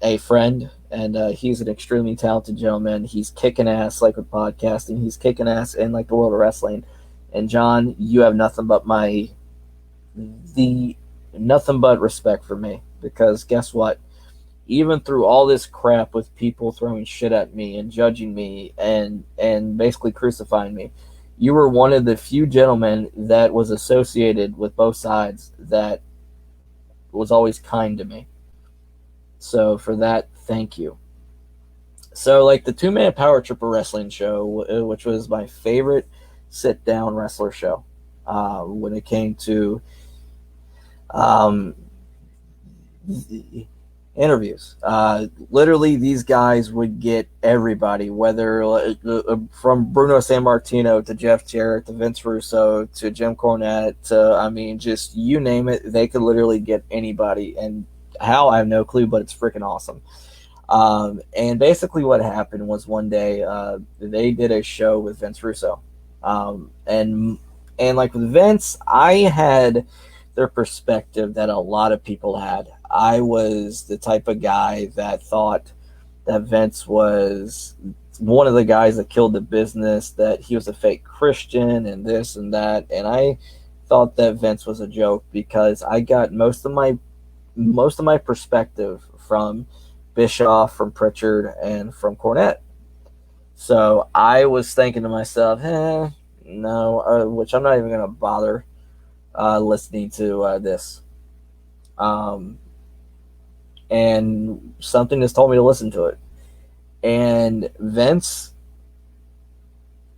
a friend, and he's an extremely talented gentleman. He's kicking ass like with podcasting. He's kicking ass in like the world of wrestling. And John, you have nothing but nothing but respect for me, because guess what? Even through all this crap with people throwing shit at me and judging me and basically crucifying me, you were one of the few gentlemen that was associated with both sides that was always kind to me. So for that, thank you. So like the two-man power trip wrestling show, which was my favorite sit-down wrestler show, when it came to um, interviews. Literally, these guys would get everybody, whether from Bruno Sammartino to Jeff Jarrett to Vince Russo to Jim Cornette to, just you name it, they could literally get anybody. And how, I have no clue, but it's freaking awesome. And basically what happened was one day they did a show with Vince Russo. And like with Vince, I had their perspective that a lot of people had. I was the type of guy that thought that Vince was one of the guys that killed the business, that he was a fake Christian and this and that. And I thought that Vince was a joke because I got most of my perspective from Bischoff, from Pritchard, and from Cornette. So I was thinking to myself, no, which I'm not even going to bother listening to this. And something has told me to listen to it. And Vince,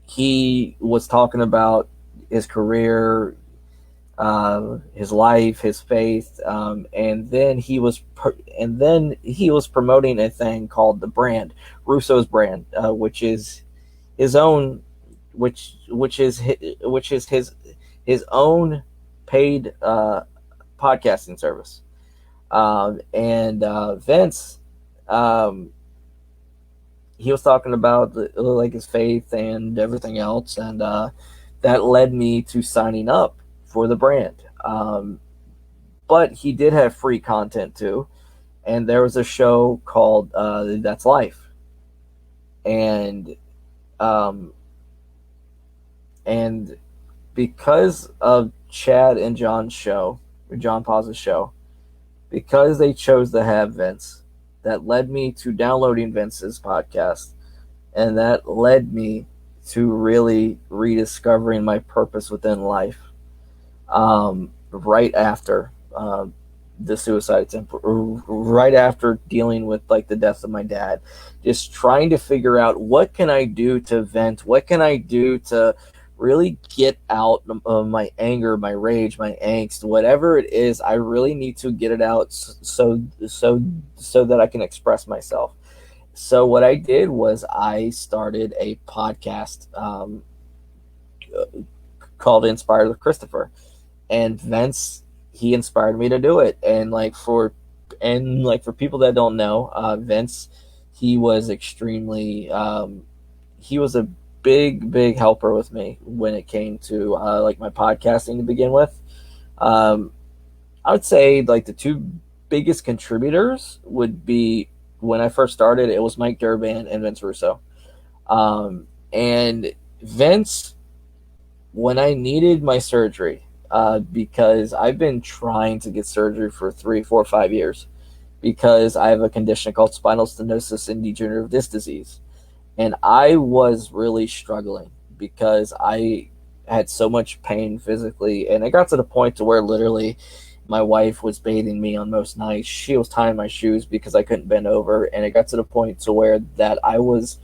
he was talking about his career, his life, his faith, and then he was promoting a thing called the brand, Russo's brand, which is his own, which is his own paid podcasting service. And Vince, um, he was talking about like his faith and everything else, and that led me to signing up for the brand. But he did have free content too, and there was a show called That's Life, and um, and because of Chad and John's show, or John Paz's show, because they chose to have Vince, that led me to downloading Vince's podcast, and that led me to really rediscovering my purpose within life. Right after the suicide attempt, right after dealing with like the death of my dad, just trying to figure out what can I do to vent, what can I do to really get out my anger, my rage, my angst, whatever it is. I really need to get it out so that I can express myself. So what I did was I started a podcast called Inspired with Christopher, and Vince, he inspired me to do it. And for people that don't know, Vince, he was extremely he was a big helper with me when it came to like my podcasting to begin with. um, I would say like the two biggest contributors would be, when I first started, it was Mike Durban and Vince Russo. And Vince, when I needed my surgery, because I've been trying to get surgery for 3, 4, 5 years, because I have a condition called spinal stenosis and degenerative disc disease. And I was really struggling because I had so much pain physically, and it got to the point to where literally my wife was bathing me on most nights. She was tying my shoes because I couldn't bend over, and it got to the point to where that I was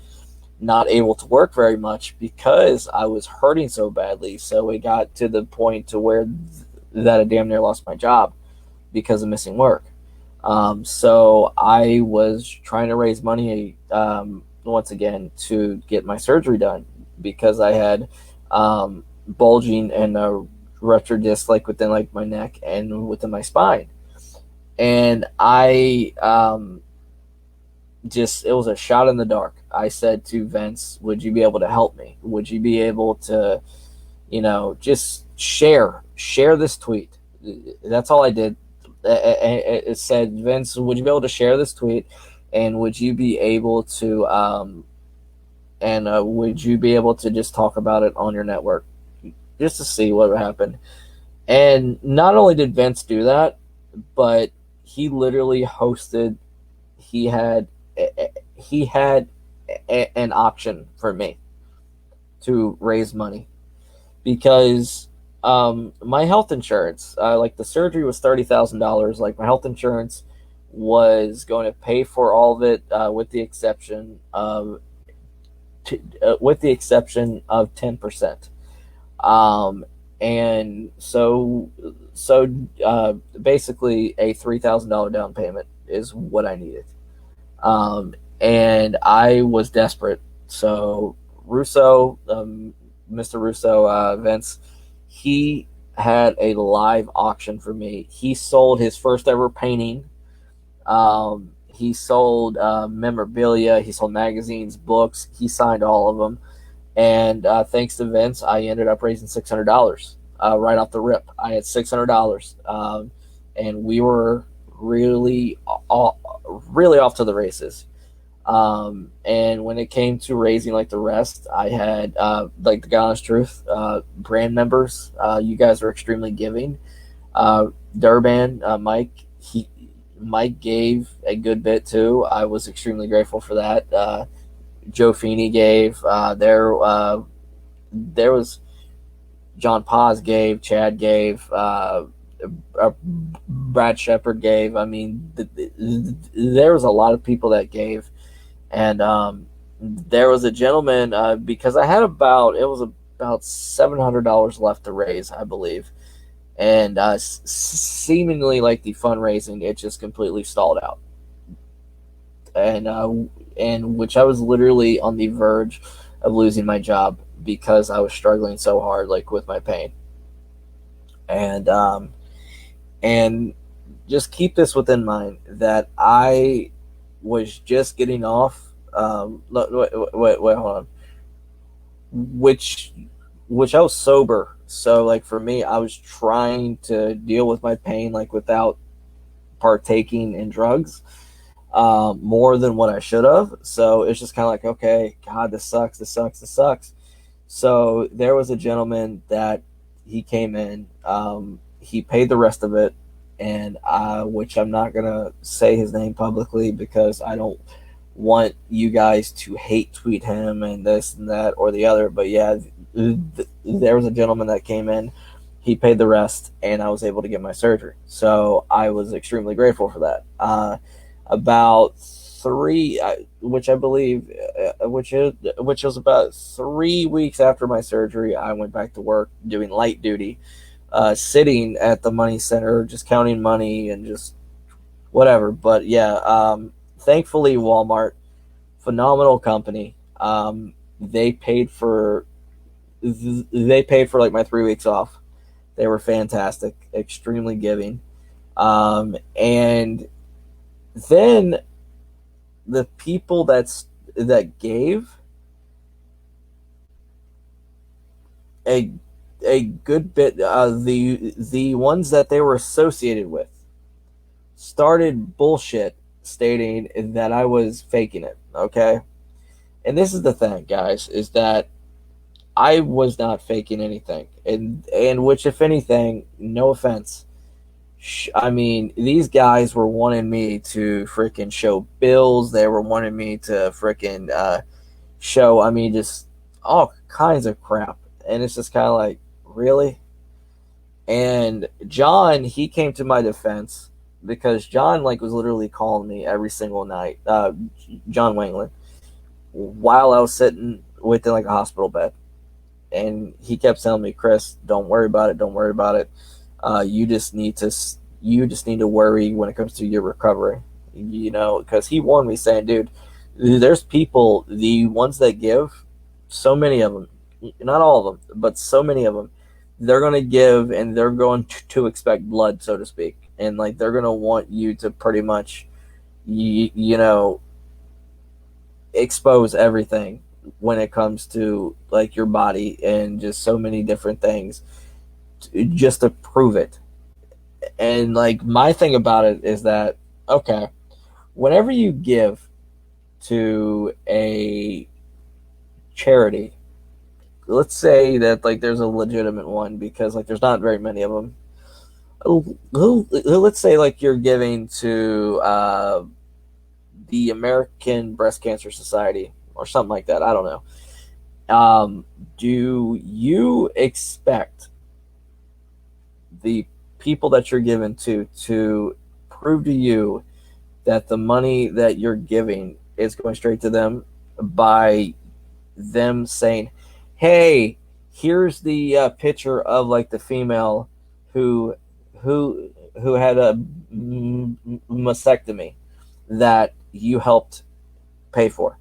not able to work very much because I was hurting so badly. So it got to the point to where that I damn near lost my job because of missing work. So I was trying to raise money once again to get my surgery done because I had bulging and a retro disc like within like my neck and within my spine. And I just, it was a shot in the dark. I said to Vince, would you be able to help me? Would you be able to, just share this tweet? That's all I did. It said, Vince, would you be able to share this tweet? And would you be able to, would you be able to just talk about it on your network just to see what would happen? And not only did Vince do that, but he literally hosted, he had an option for me to raise money because my health insurance, like the surgery was $30,000. Like my health insurance was going to pay for all of it, with the exception of 10%. And so basically a $3,000 down payment is what I needed. And I was desperate. So Russo, Mr. Russo, Vince, he had a live auction for me. He sold his first ever painting. He sold memorabilia. He sold magazines, books. He signed all of them. And thanks to Vince, I ended up raising $600 right off the rip. I had $600, and we were really off to the races. And when it came to raising like the rest, I had like the God Honest Truth brand members. You guys are extremely giving. Durban, Mike gave a good bit too. I was extremely grateful for that. Joe Feeney gave. There was John Paz gave. Chad gave. Brad Shepard gave. I mean, there was a lot of people that gave, and there was a gentleman because I had about $700 left to raise, I believe, and seemingly like the fundraising, it just completely stalled out, and which I was literally on the verge of losing my job because I was struggling so hard, like with my pain, and and just keep this within mind that I was just getting off. Wait, hold on. Which I was sober, so like for me, I was trying to deal with my pain like without partaking in drugs, more than what I should have. So it's just kind of like, okay, God, this sucks, this sucks, this sucks. So there was a gentleman that he came in, he paid the rest of it, and which I'm not gonna say his name publicly because I don't want you guys to hate tweet him and this and that or the other. But yeah, there was a gentleman that came in, he paid the rest, and I was able to get my surgery. So I was extremely grateful for that. About three, which I believe, which was about 3 weeks after my surgery, I went back to work doing light duty, sitting at the money center, just counting money and just whatever. But yeah, thankfully, Walmart, phenomenal company. They paid for like my 3 weeks off. They were fantastic, extremely giving. And then the people that gave a good bit, the ones that they were associated with started bullshit stating that I was faking it. Okay, and this is the thing, guys, is that I was not faking anything, and which, if anything, no offense, I mean, these guys were wanting me to freaking show bills. They were wanting me to freaking show, I mean, just all kinds of crap. And it's just kind of like, really? And John, he came to my defense because John, like, was literally calling me every single night. John Wangland, while I was sitting within like a hospital bed. And he kept telling me, Chris, don't worry about it. Don't worry about it. You just need to worry when it comes to your recovery, because he warned me saying, dude, there's people, the ones that give, so many of them, not all of them, but so many of them, they're going to give and they're going to expect blood, so to speak. And like, they're going to want you to pretty much, you know, expose everything when it comes to like your body and just so many different things just to prove it. And like, my thing about it is that, okay, whenever you give to a charity, let's say that like there's a legitimate one, because like there's not very many of them. Let's say like you're giving to the American Breast Cancer Society or something like that. I don't know. Do you expect the people that you're giving to prove to you that the money that you're giving is going straight to them by them saying, "Hey, here's the picture of like the female who who had a mastectomy that you helped pay for."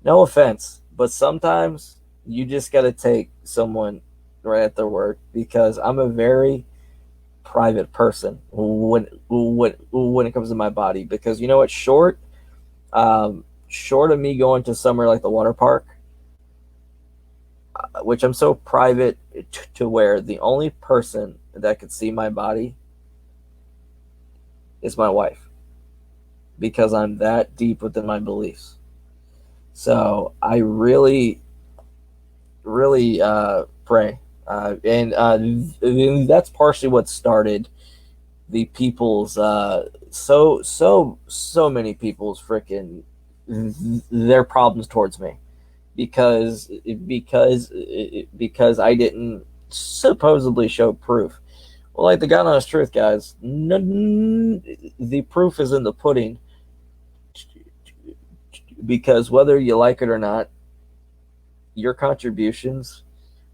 No offense, but sometimes you just got to take someone right at their word, because I'm a very private person when it comes to my body. Because you know what, short of me going to somewhere like the water park, which I'm so private to where the only person that could see my body is my wife, because I'm that deep within my beliefs. So I really, really pray, and that's partially what started the people's so many people's freaking their problems towards me, because because I didn't supposedly show proof. Well, like the God honest truth, guys, the proof is in the pudding, because whether you like it or not, your contributions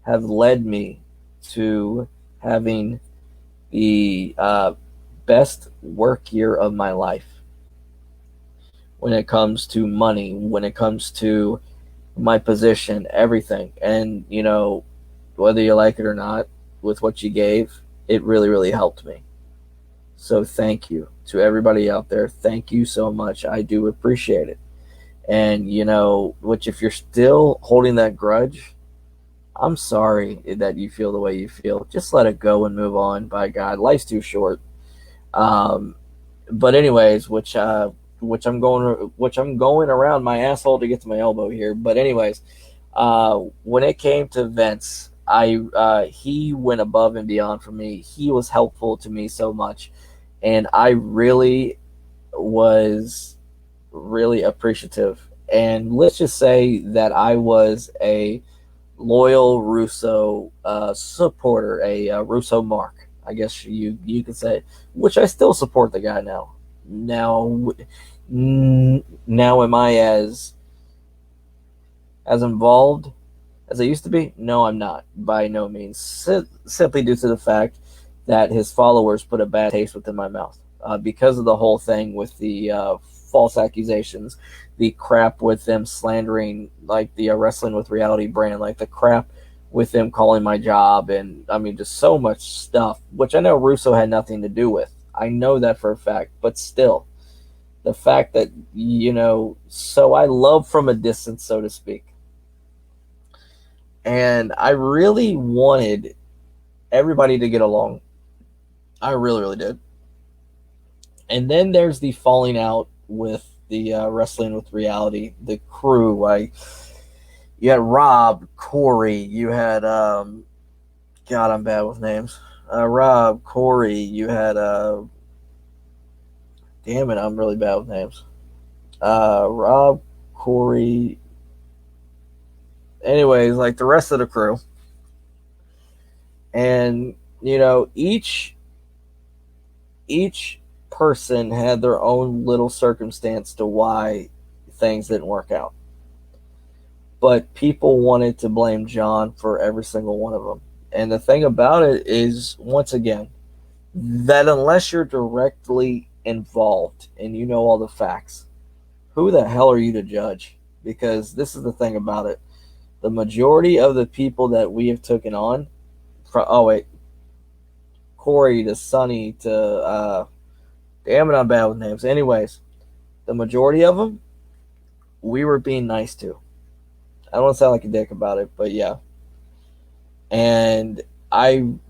have led me to having the best work year of my life when it comes to money, when it comes to my position, everything. And, whether you like it or not, with what you gave, it really, really helped me. So thank you to everybody out there. Thank you so much. I do appreciate it. And, which if you're still holding that grudge, I'm sorry that you feel the way you feel. Just let it go and move on. By God, life's too short. Um, but anyways, which I'm going around my asshole to get to my elbow here. But anyways, when it came to Vince, he went above and beyond for me. He was helpful to me so much, and I really was really appreciative. And let's just say that I was a loyal Russo supporter, a Russo mark, I guess you could say, which I still support the guy now. Now, now am I as involved as I used to be? No, I'm not. By no means. Simply due to the fact that his followers put a bad taste within my mouth because of the whole thing with the false accusations, the crap with them slandering, like the Wrestling with Reality brand, like the crap with them calling my job, and I mean just so much stuff, which I know Russo had nothing to do with. I know that for a fact, but still, the fact that so I love from a distance, so to speak, and I really wanted everybody to get along. I really, really did. And then there's the falling out with the Wrestling with Reality, the crew. You had Rob, Corey, you had God, I'm bad with names. Rob, Corey, you had damn it, I'm really bad with names. Rob, Corey. Anyways, like the rest of the crew, and each person had their own little circumstance to why things didn't work out. But people wanted to blame John for every single one of them. And the thing about it is, once again, that unless you're directly involved and you know all the facts, who the hell are you to judge? Because this is the thing about it. The majority of the people that we have taken on, from Corey to Sonny to damn it, I'm bad with names. Anyways, the majority of them, we were being nice to. I don't want to sound like a dick about it, but yeah. And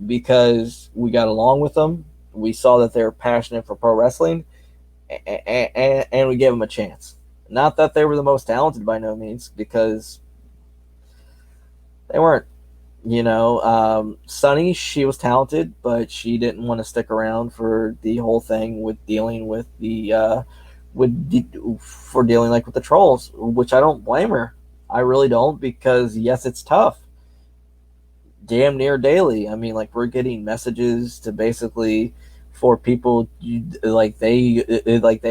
because we got along with them, we saw that they were passionate for pro wrestling, and we gave them a chance. Not that they were the most talented by no means, because they weren't. Sunny, she was talented, but she didn't want to stick around for the whole thing with dealing with for dealing like with the trolls, which I don't blame her. I really don't, because yes, it's tough. Damn near daily. I mean, like, we're getting messages to basically for people they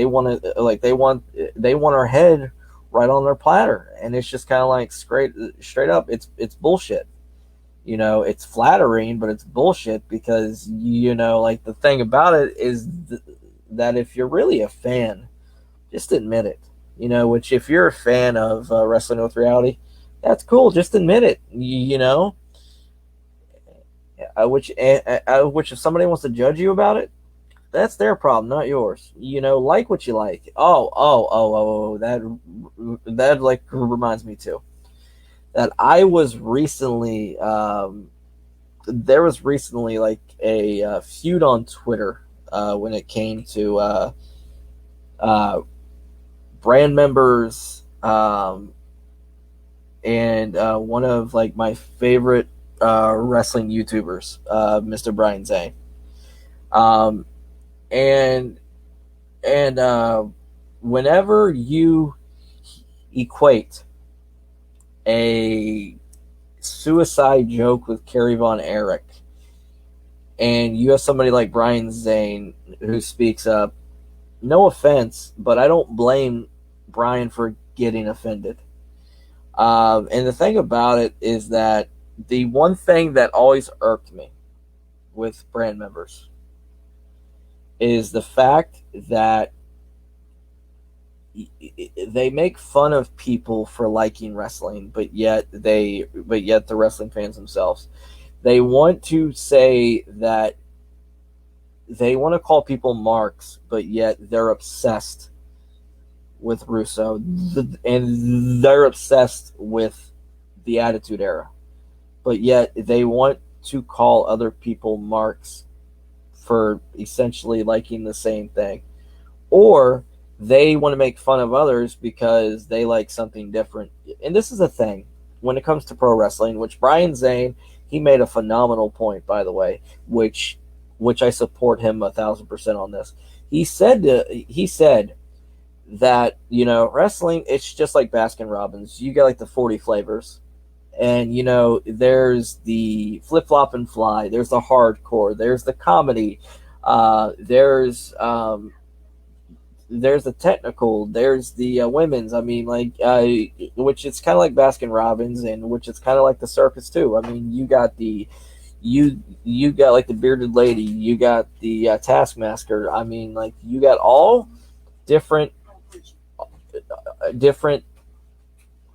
want our head right on their platter, and it's just kind of like straight up, it's bullshit. It's flattering, but it's bullshit, because like, the thing about it is that if you're really a fan, just admit it. Which, if you're a fan of Wrestling with Reality, that's cool. Just admit it. Which if somebody wants to judge you about it, that's their problem, not yours. Like what you like. That like reminds me too that I was recently there was recently like a feud on Twitter when it came to brand members, and one of like my favorite wrestling YouTubers, Mr. Brian Zane, and whenever you equate a suicide joke with Kerry Von Erich, and you have somebody like Brian Zane who speaks up, no offense, but I don't blame Brian for getting offended. And the thing about it is that the one thing that always irked me with brand members is the fact that they make fun of people for liking wrestling, but yet the wrestling fans themselves, they want to say that they want to call people marks, but yet they're obsessed with Russo, and they're obsessed with the Attitude Era, but yet they want to call other people marks for essentially liking the same thing, or they want to make fun of others because they like something different. And this is the thing when it comes to pro wrestling, which Brian Zane, he made a phenomenal point, by the way, which I support him 1,000% on this. He said that, wrestling, it's just like Baskin Robbins. You get like the 40 flavors. And, there's the flip flop and fly, there's the hardcore, there's the comedy, there's the technical, there's the women's. I mean, which it's kind of like Baskin Robbins, and which it's kind of like the circus too. I mean, you got you got like the bearded lady, you got the Taskmaster. I mean, like you got all different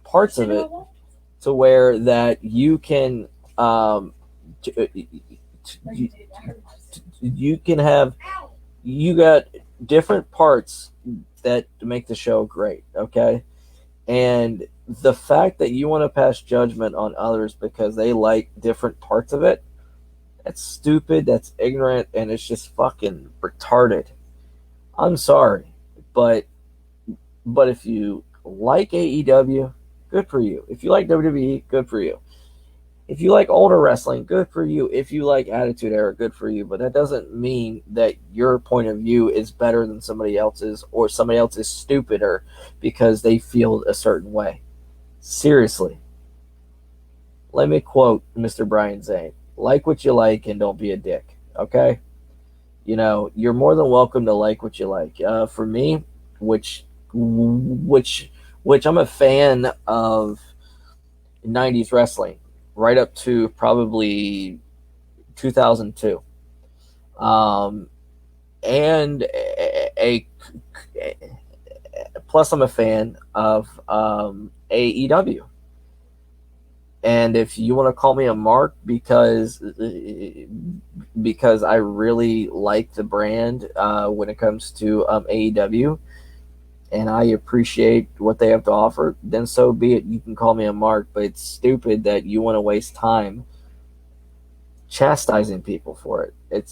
parts of it, to where that you can you got different parts that make the show great, okay? And the fact that you want to pass judgment on others because they like different parts of it, that's stupid, that's ignorant, and it's just fucking retarded. I'm sorry, but if you like AEW, good for you. If you like WWE, good for you. If you like older wrestling, good for you. If you like Attitude Era, good for you. But that doesn't mean that your point of view is better than somebody else's, or somebody else is stupider because they feel a certain way. Seriously. Let me quote Mr. Brian Zane. Like what you like and don't be a dick, okay? You're more than welcome to like what you like. For me, which I'm a fan of 90s wrestling, right up to probably 2002. And plus I'm a fan of AEW. And if you want to call me a mark because I really like the brand when it comes to AEW, and I appreciate what they have to offer, then so be it. You can call me a mark, but it's stupid that you want to waste time chastising people for it.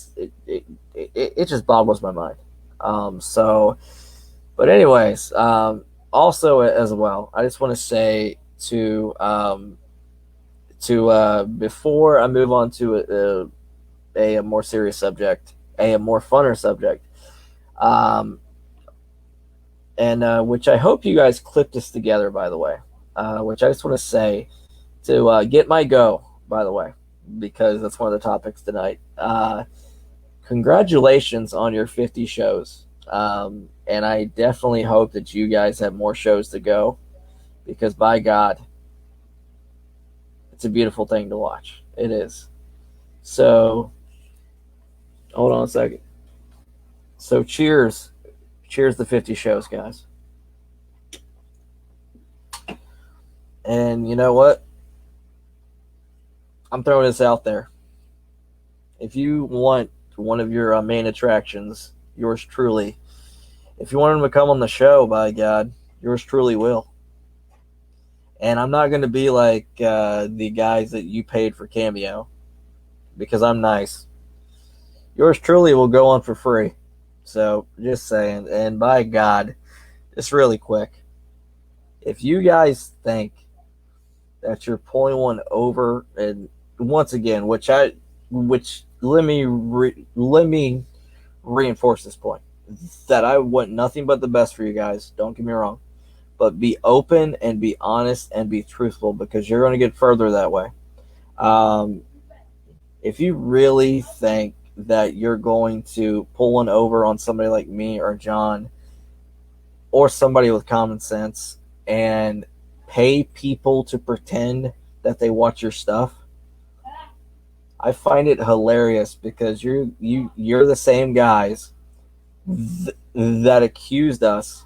It just boggles my mind. But anyways, also as well, I just want to say to before I move on to a more serious subject, a more funner subject, and which I hope you guys clip this together, by the way, which I just want to say to get my go, by the way, because that's one of the topics tonight. Congratulations on your 50 shows. And I definitely hope that you guys have more shows to go, because by God, it's a beautiful thing to watch. It is. So, hold on a second. So, cheers. Cheers to 50 shows, guys. And you know what? I'm throwing this out there. If you want one of your main attractions, yours truly, if you want him to come on the show, by God, yours truly will. And I'm not going to be like the guys that you paid for Cameo, because I'm nice. Yours truly will go on for free. So, just saying. And by God, just really quick, if you guys think that you're pulling one over, and once again, let me reinforce this point, that I want nothing but the best for you guys. Don't get me wrong. But be open and be honest and be truthful, because you're going to get further that way. If you really think that you're going to pull one over on somebody like me or John, or somebody with common sense, and pay people to pretend that they watch your stuff, I find it hilarious because you're the same guys that accused us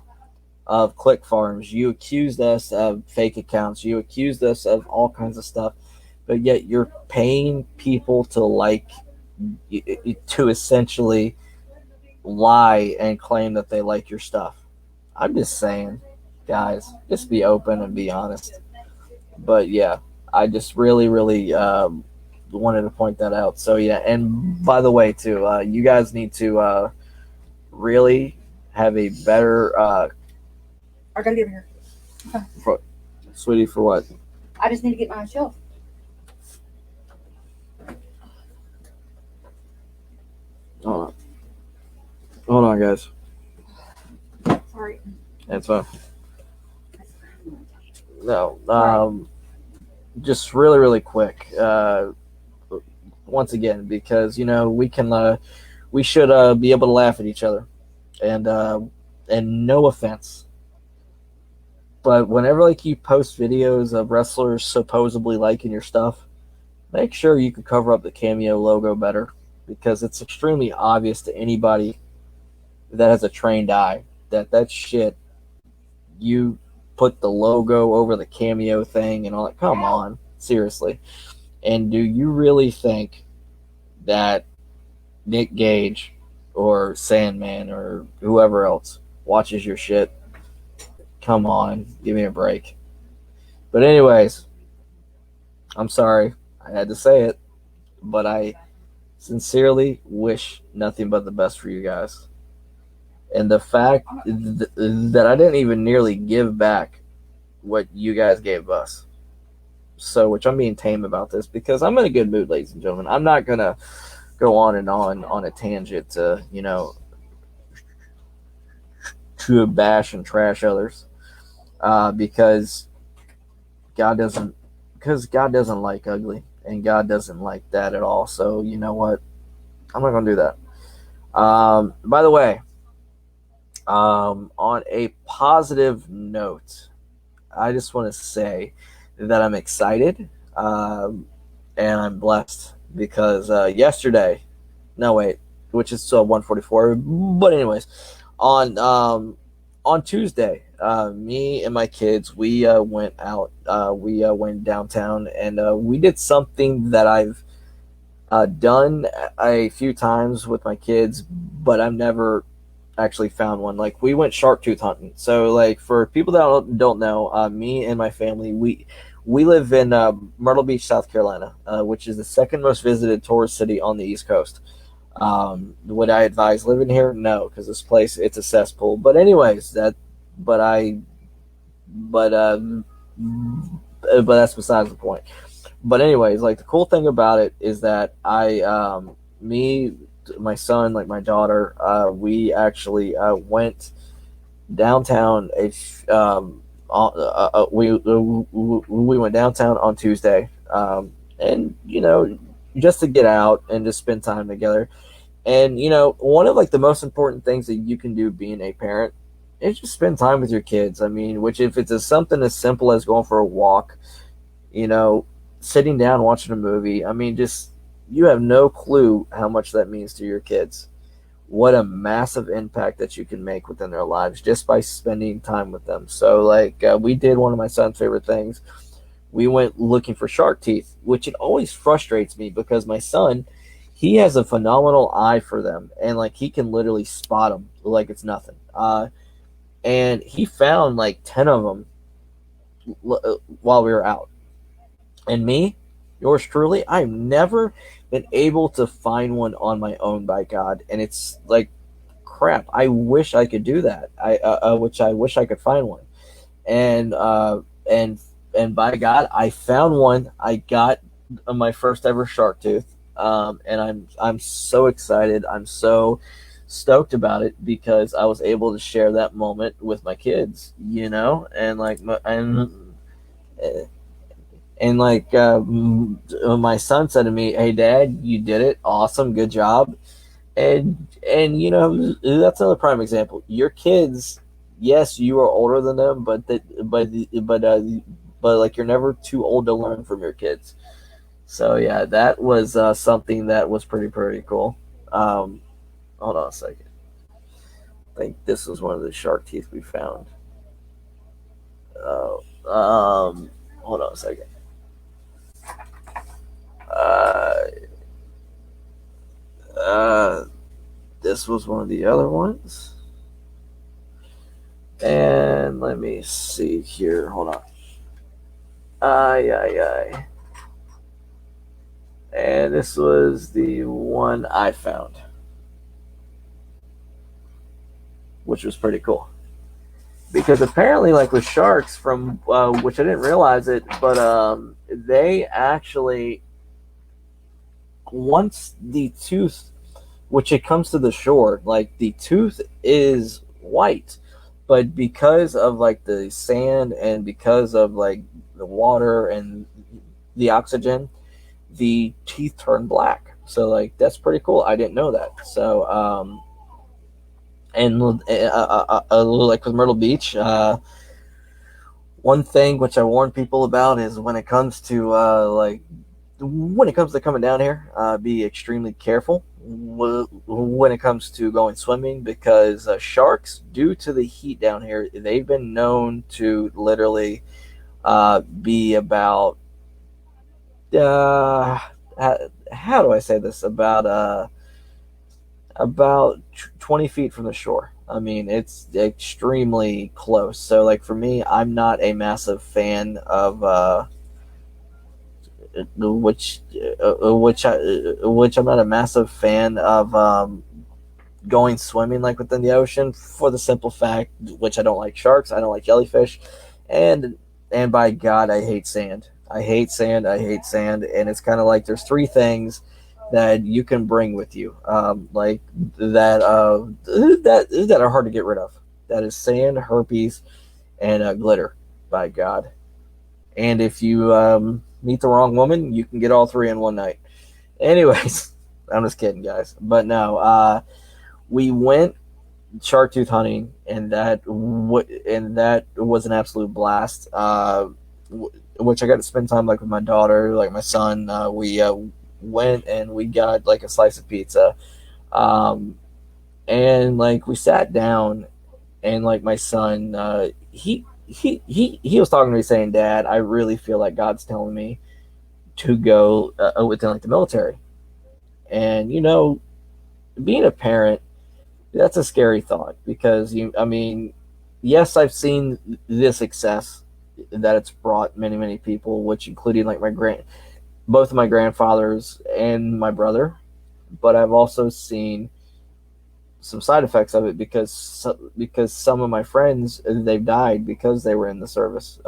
of click farms. You accused us of fake accounts. You accused us of all kinds of stuff, but yet you're paying people to to essentially lie and claim that they like your stuff. I'm just saying, guys, just be open and be honest. But yeah, I just really wanted to point that out. So yeah, and by the way, too, you guys need to really have a better I gotta get here. for, sweetie, for what? I just need to get my shelf. Hold on. Hold on, guys. Sorry. That's fine. No, just really quick. Once again, because we should be able to laugh at each other, and no offense, but whenever like you post videos of wrestlers supposedly liking your stuff, make sure you can cover up the Cameo logo better, because it's extremely obvious to anybody that has a trained eye that shit, you put the logo over the Cameo thing and all that. Come on, seriously. And do you really think that Nick Gage or Sandman or whoever else watches your shit? Come on, give me a break. But anyways, I'm sorry I had to say it, but I sincerely wish nothing but the best for you guys. And the fact that I didn't even nearly give back what you guys gave us. So, which I'm being tame about this because I'm in a good mood, ladies and gentlemen. I'm not going to go on and on a tangent to, to bash and trash others, because God doesn't like ugly, and God doesn't like that at all. So you know what? I'm not going to do that. By the way, on a positive note, I just want to say that I'm excited, and I'm blessed because yesterday, no wait, which is still 144, but anyways, on Tuesday, me and my kids, we went out, we went downtown, and we did something that I've done a few times with my kids, but I've never actually found one. Like, we went shark tooth hunting. So like, for people that don't know, me and my family, we live in Myrtle Beach, South Carolina, which is the second most visited tourist city on the East Coast. Would I advise living here? No, because this place, it's a cesspool. But anyways, but that's besides the point. But anyways, like, the cool thing about it is that me, my son, like my daughter, we actually went downtown. We went downtown on Tuesday, and just to get out and just spend time together. And one of like the most important things that you can do being a parent is just spend time with your kids. I mean, which, if it's something as simple as going for a walk, sitting down watching a movie, I mean, just, you have no clue how much that means to your kids. What a massive impact that you can make within their lives just by spending time with them. So like, we did one of my son's favorite things. We went looking for shark teeth, which it always frustrates me because my son, he has a phenomenal eye for them, and like, he can literally spot them like it's nothing. And he found like 10 of them while we were out. And me, yours truly, I've never been able to find one on my own, by God. And it's like, crap, I wish I could do that. I wish I could find one. And and by God, I found one. I got my first ever shark tooth. And I'm so excited. I'm so stoked about it because I was able to share that moment with my kids, and like, my son said to me, "Hey, Dad, you did it. Awesome, good job." And that's another prime example. Your kids, yes, you are older than them, but like, you're never too old to learn from your kids. So yeah, that was something that was pretty cool. Um, hold on a second. I think this was one of the shark teeth we found. Uh, hold on a second. Uh, uh, this was one of the other ones. And let me see here. Hold on. Ay. And this was the one I found, which was pretty cool. Because apparently, like with sharks, from which I didn't realize it, but they actually, once the tooth, which it comes to the shore, like the tooth is white, but because of like the sand and because of like the water and the oxygen, the teeth turn black. So like that's pretty cool. I didn't know that. So and like with Myrtle Beach, one thing which I warn people about is when it comes to coming down here, be extremely careful when it comes to going swimming because sharks, due to the heat down here, they've been known to literally be uh, how do I say this, about 20 feet from the shore. I mean, it's extremely close. So, like for me, I'm not a massive fan of which I'm not a massive fan of going swimming like within the ocean for the simple fact, which I don't like sharks, I don't like jellyfish, and by God, I hate sand. I hate sand. I hate sand, and it's kind of like there's three things that you can bring with you, like that are hard to get rid of. That is sand, herpes, and glitter. By God, and if you meet the wrong woman, you can get all three in one night. Anyways, I'm just kidding, guys. But no, we went shark tooth hunting, and that was an absolute blast. Which I got to spend time like with my daughter, like my son. We went and we got like a slice of pizza, um, and like we sat down, and like my son, he was talking to me saying, "Dad, I really feel like God's telling me to go within like the military." And being a parent, that's a scary thought because I mean, yes, I've seen the success that it's brought many people, which including like both of my grandfathers and my brother, but I've also seen some side effects of it because some of my friends, they've died because they were in the service.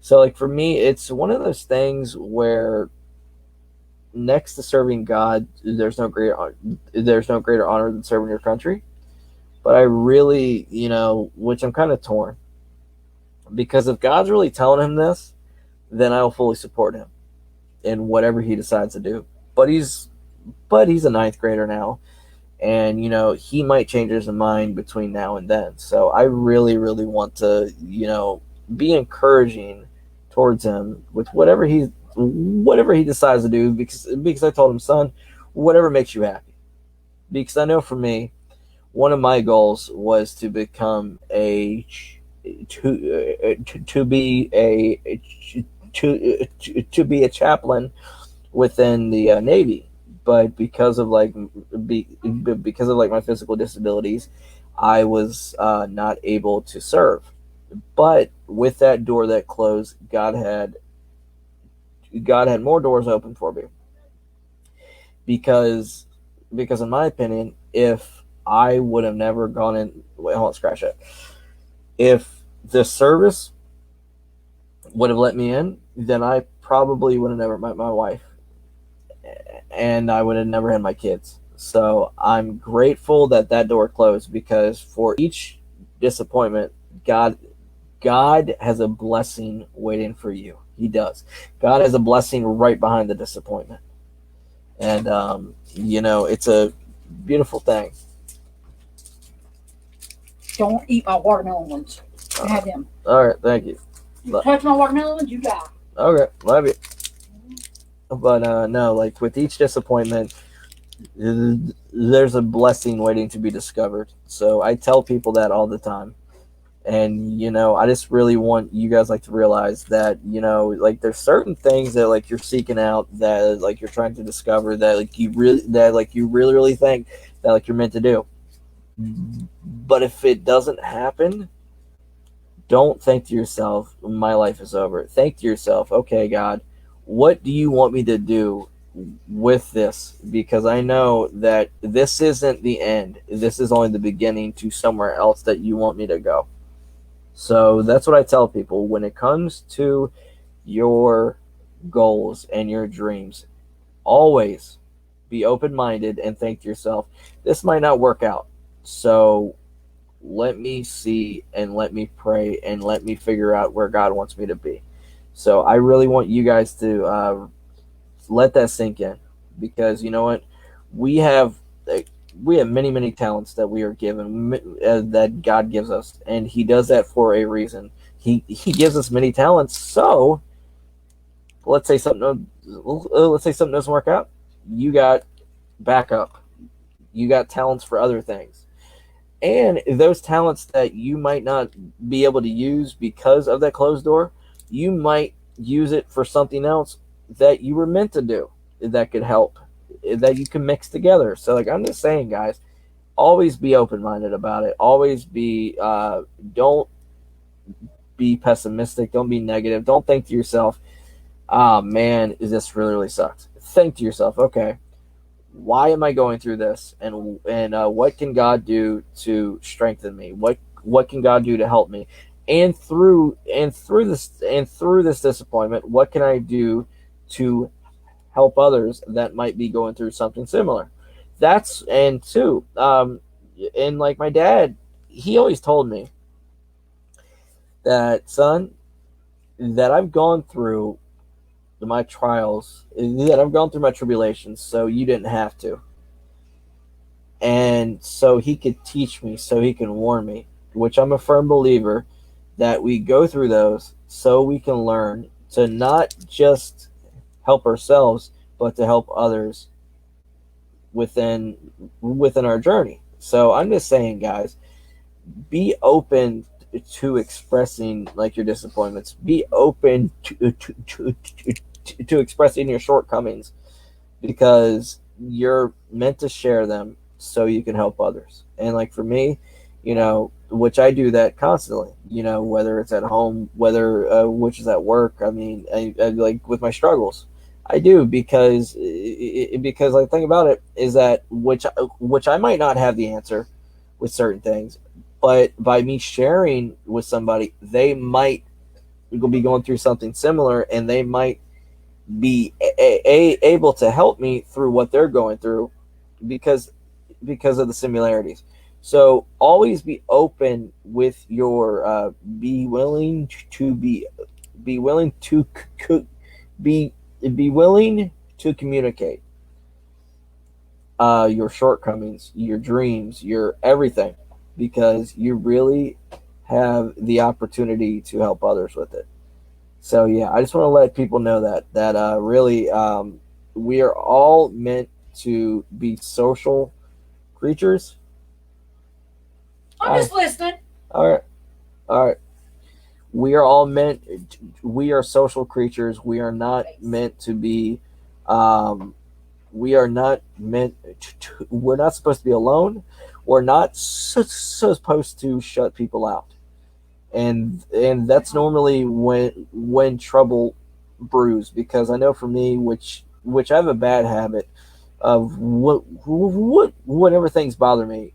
So like for me, it's one of those things where next to serving God, there's no greater honor than serving your country. But I really, which I'm kind of torn because if God's really telling him this, then I will fully support him in whatever he decides to do. But he's a ninth grader now, and he might change his mind between now and then. So I really want to be encouraging towards him with whatever he decides to do, because I told him, son, whatever makes you happy. Because I know for me, one of my goals was to become to be a chaplain within the Navy, but because of my physical disabilities, I was not able to serve. But with that door that closed, God had more doors open for me because in my opinion, if I would have never gone in, wait, hold on, scratch that. If the service would have let me in, then I probably would have never met my wife, and I would have never had my kids. So I'm grateful that door closed, because for each disappointment, God has a blessing waiting for you. He does. God has a blessing right behind the disappointment, and it's a beautiful thing. Don't eat my watermelon ones. I have them. All right, thank you. You touch my watermelon ones, you die. Okay, love you. But no, like with each disappointment, there's a blessing waiting to be discovered. So I tell people that all the time. And I just really want you guys like to realize that like there's certain things that like you're seeking out, that like you're trying to discover, that like you really really think that like you're meant to do. But if it doesn't happen, don't think to yourself, my life is over. Think to yourself, okay, God, what do you want me to do with this? Because I know that this isn't the end. This is only the beginning to somewhere else that you want me to go. So that's what I tell people when it comes to your goals and your dreams. Always be open minded and think to yourself, this might not work out. So let me see and let me pray and let me figure out where God wants me to be. So I really want you guys to let that sink in, because you know what, we have uh, we have many many talents that we are given, that God gives us, and He does that for a reason. He gives us many talents, so let's say something doesn't work out, you got backup, you got talents for other things. And those talents that you might not be able to use because of that closed door, you might use it for something else that you were meant to do, that could help, that you can mix together. So, like, I'm just saying, guys, always be open minded about it. Always don't be pessimistic. Don't be negative. Don't think to yourself, oh man, is this really, really sucks. Think to yourself, okay, why am I going through this, and what can God do to strengthen me? What can God do to help me? And through this disappointment, what can I do to help others that might be going through something similar? That's and two, and like my dad, he always told me that, son, that I've gone through my trials, that I've gone through my tribulations, so you didn't have to. And so he could teach me, so he can warn me, which I'm a firm believer that we go through those so we can learn to not just help ourselves, but to help others within our journey. So I'm just saying, guys, be open to expressing like your disappointments. Be open to expressing your shortcomings, because you're meant to share them so you can help others. And like for me, which I do that constantly, whether it's at home, whether which is at work. I mean, I like with my struggles, I do, because like the thing about it is that which I might not have the answer with certain things, but by me sharing with somebody, they might be going through something similar, and they might be able to help me through what they're going through, because of the similarities. So always be open with your be willing to be willing to be willing to communicate your shortcomings, your dreams, your everything, because you really have the opportunity to help others with it. So yeah, I just want to let people know that really, we are all meant to be social creatures. I'm just listening. All right, all right. We are all meant. We are social creatures. We are not meant to be. Um, we are not meant. We're not supposed to be alone. We're not supposed to shut people out. And that's normally when trouble brews, because I know for me, which I have a bad habit of, whenever things bother me,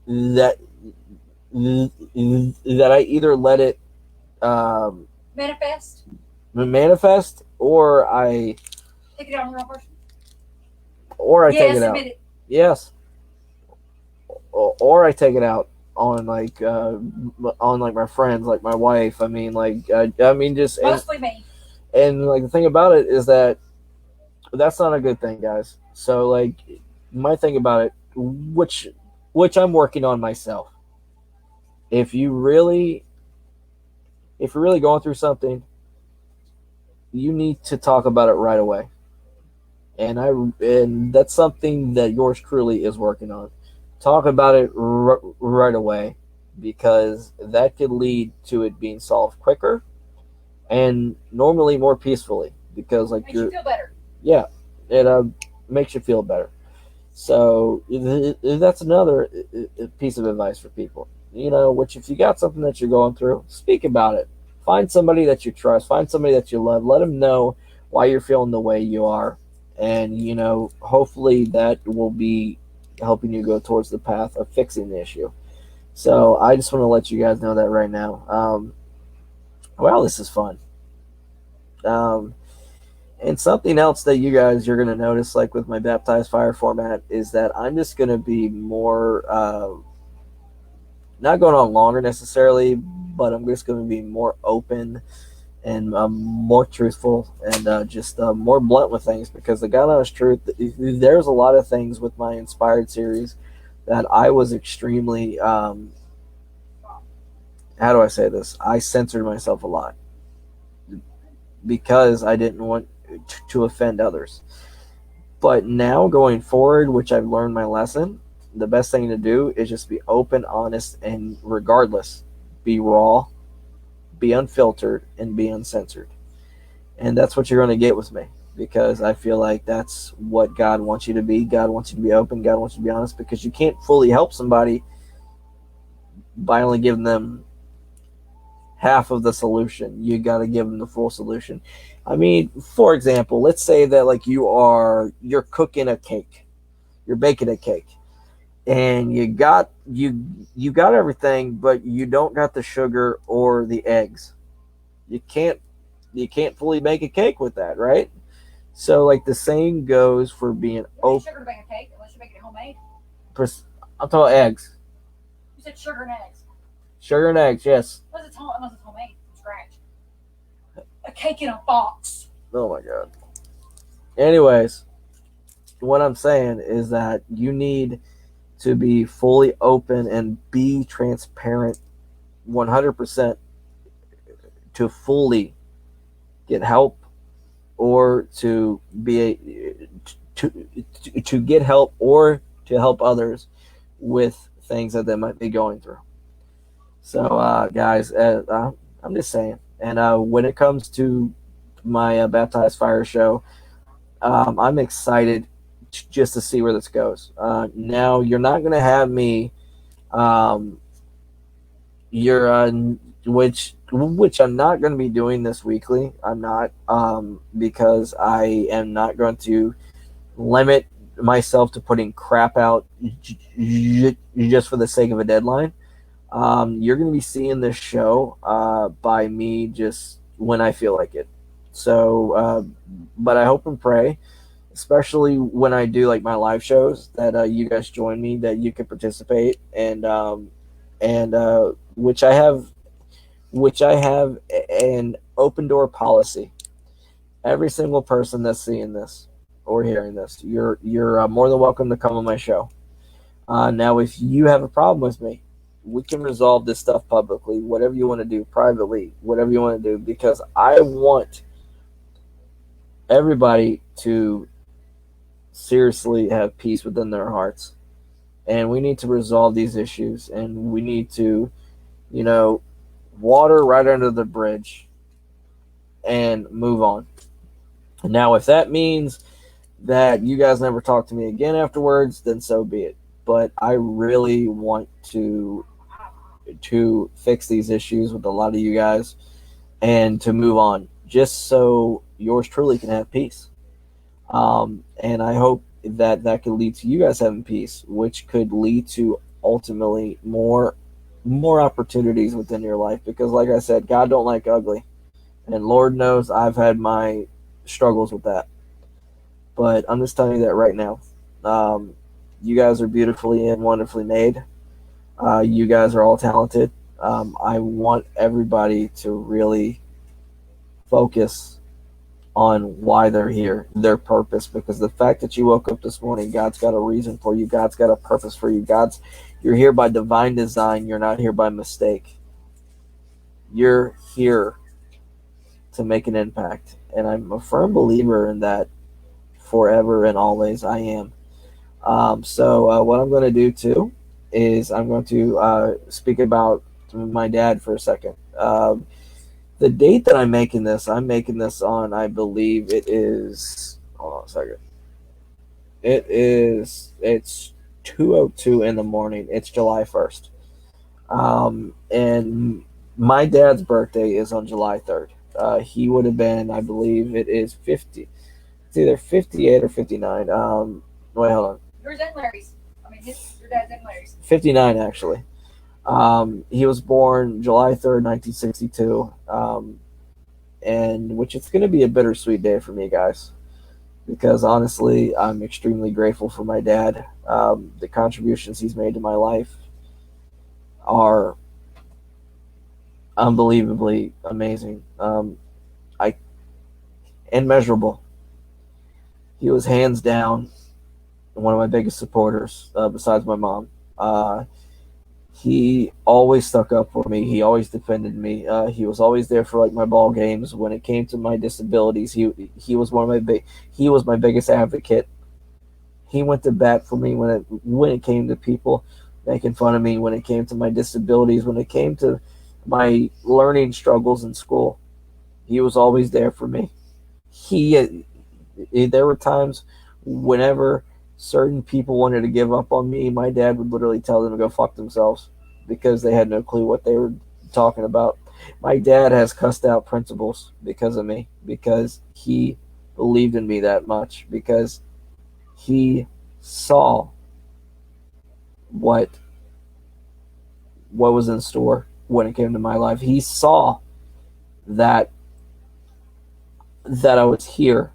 that I either let it um, Manifest. manifest, or I Take it out on the wrong person. take it out. Admit it. Yes, or I take it out on like my friends, like my wife. I mean, just Mostly me. and like the thing about it is that that's not a good thing, guys. So like my thing about it, which I'm working on myself. If you really if you're really going through something, you need to talk about it right away. and that's something that yours truly is working on. Talk about it right away, because that could lead to it being solved quicker and normally more peacefully, because like Makes you feel better. yeah, it makes you feel better. So that's another piece of advice for people. Which if you got something that you're going through, speak about it. Find somebody that you trust. Find somebody that you love. Let them know why you're feeling the way you are, and hopefully that will be helping you go towards the path of fixing the issue. So I just want to let you guys know that right now. Well, this is fun. Um, And something else that you're going to notice, like with my baptized fire format, is that I'm just going to be more, not going on longer necessarily, but I'm just going to be more open and more truthful and just more blunt with things, because the God honest truth, there's a lot of things with my inspired series that I was extremely, how do I say this? I censored myself a lot because I didn't want to offend others. But now going forward, which I've learned my lesson, the best thing to do is just be open, honest, and regardless, be raw, be unfiltered, and be uncensored. And that's what you're going to get with me, because I feel like that's what God wants you to be. God wants you to be open. God wants you to be honest, because you can't fully help somebody by only giving them half of the solution. You got to give them the full solution. I mean, for example, let's say that like you're cooking a cake, you're baking a cake, and you got everything, but you don't got the sugar or the eggs. You can't fully make a cake with that, right? So like the same goes for being open. Sugar to bake a cake unless you make it homemade. I'm talking eggs. You said sugar and eggs. Sugar and eggs, yes. Unless it's homemade from scratch. A cake in a box. Oh my god. Anyways, what I'm saying is that you need to be fully open and be transparent 100% to fully get help, or to get help, or to help others with things that they might be going through. So guys, I'm just saying. And when it comes to my baptized fire show, I'm excited just to see where this goes. Now you're not going to have me, um, you're which I'm not going to be doing this weekly. I'm not, because I am not going to limit myself to putting crap out just for the sake of a deadline. You're going to be seeing this show by me just when I feel like it. So, but I hope and pray, especially when I do like my live shows, that you guys join me, that you can participate, and which I have an open door policy. Every single person that's seeing this or hearing this, you're more than welcome to come on my show. Now, if you have a problem with me, we can resolve this stuff publicly, whatever you want to do, privately, whatever you want to do, because I want everybody to seriously have peace within their hearts. And we need to resolve these issues, and we need to, water right under the bridge and move on. Now, if that means that you guys never talk to me again afterwards, then so be it. But I really want to fix these issues with a lot of you guys and to move on, just so yours truly can have peace. And I hope that could lead to you guys having peace, which could lead to ultimately more opportunities within your life. Because like I said, God don't like ugly, and Lord knows I've had my struggles with that. But I'm just telling you that right now. You guys are beautifully and wonderfully made. You guys are all talented. I want everybody to really focus on why they're here, their purpose, because the fact that you woke up this morning, God's got a reason for you. God's got a purpose for you. You're here by divine design. You're not here by mistake. You're here to make an impact. And I'm a firm believer in that forever and always. I am. So what I'm going to do too is I'm going to speak about my dad for a second. The date that I'm making this on, I believe it is. Hold on a second. It's 2:02 in the morning. It's July 1st. And my dad's birthday is on July 3rd. He would have been, I believe, it is 50. It's either 58 or 59. Wait, hold on. Yours and Larry's. I mean, your dad's and Larry's. 59 actually. He was born July 3rd, 1962. And which it's going to be a bittersweet day for me, guys, because honestly, I'm extremely grateful for my dad. The contributions he's made to my life are unbelievably amazing. I Immeasurable. He was hands down one of my biggest supporters, besides my mom. He always stuck up for me. He always defended me. He was always there for like my ball games. When it came to my disabilities, he was he was my biggest advocate. He went to bat for me when it came to people making fun of me, when it came to my disabilities, when it came to my learning struggles in school. He was always there for me. He There were times whenever certain people wanted to give up on me, my dad would literally tell them to go fuck themselves because they had no clue what they were talking about. My dad has cussed out principals because of me, because he believed in me that much, because he saw what was in store when it came to my life. He saw that I was here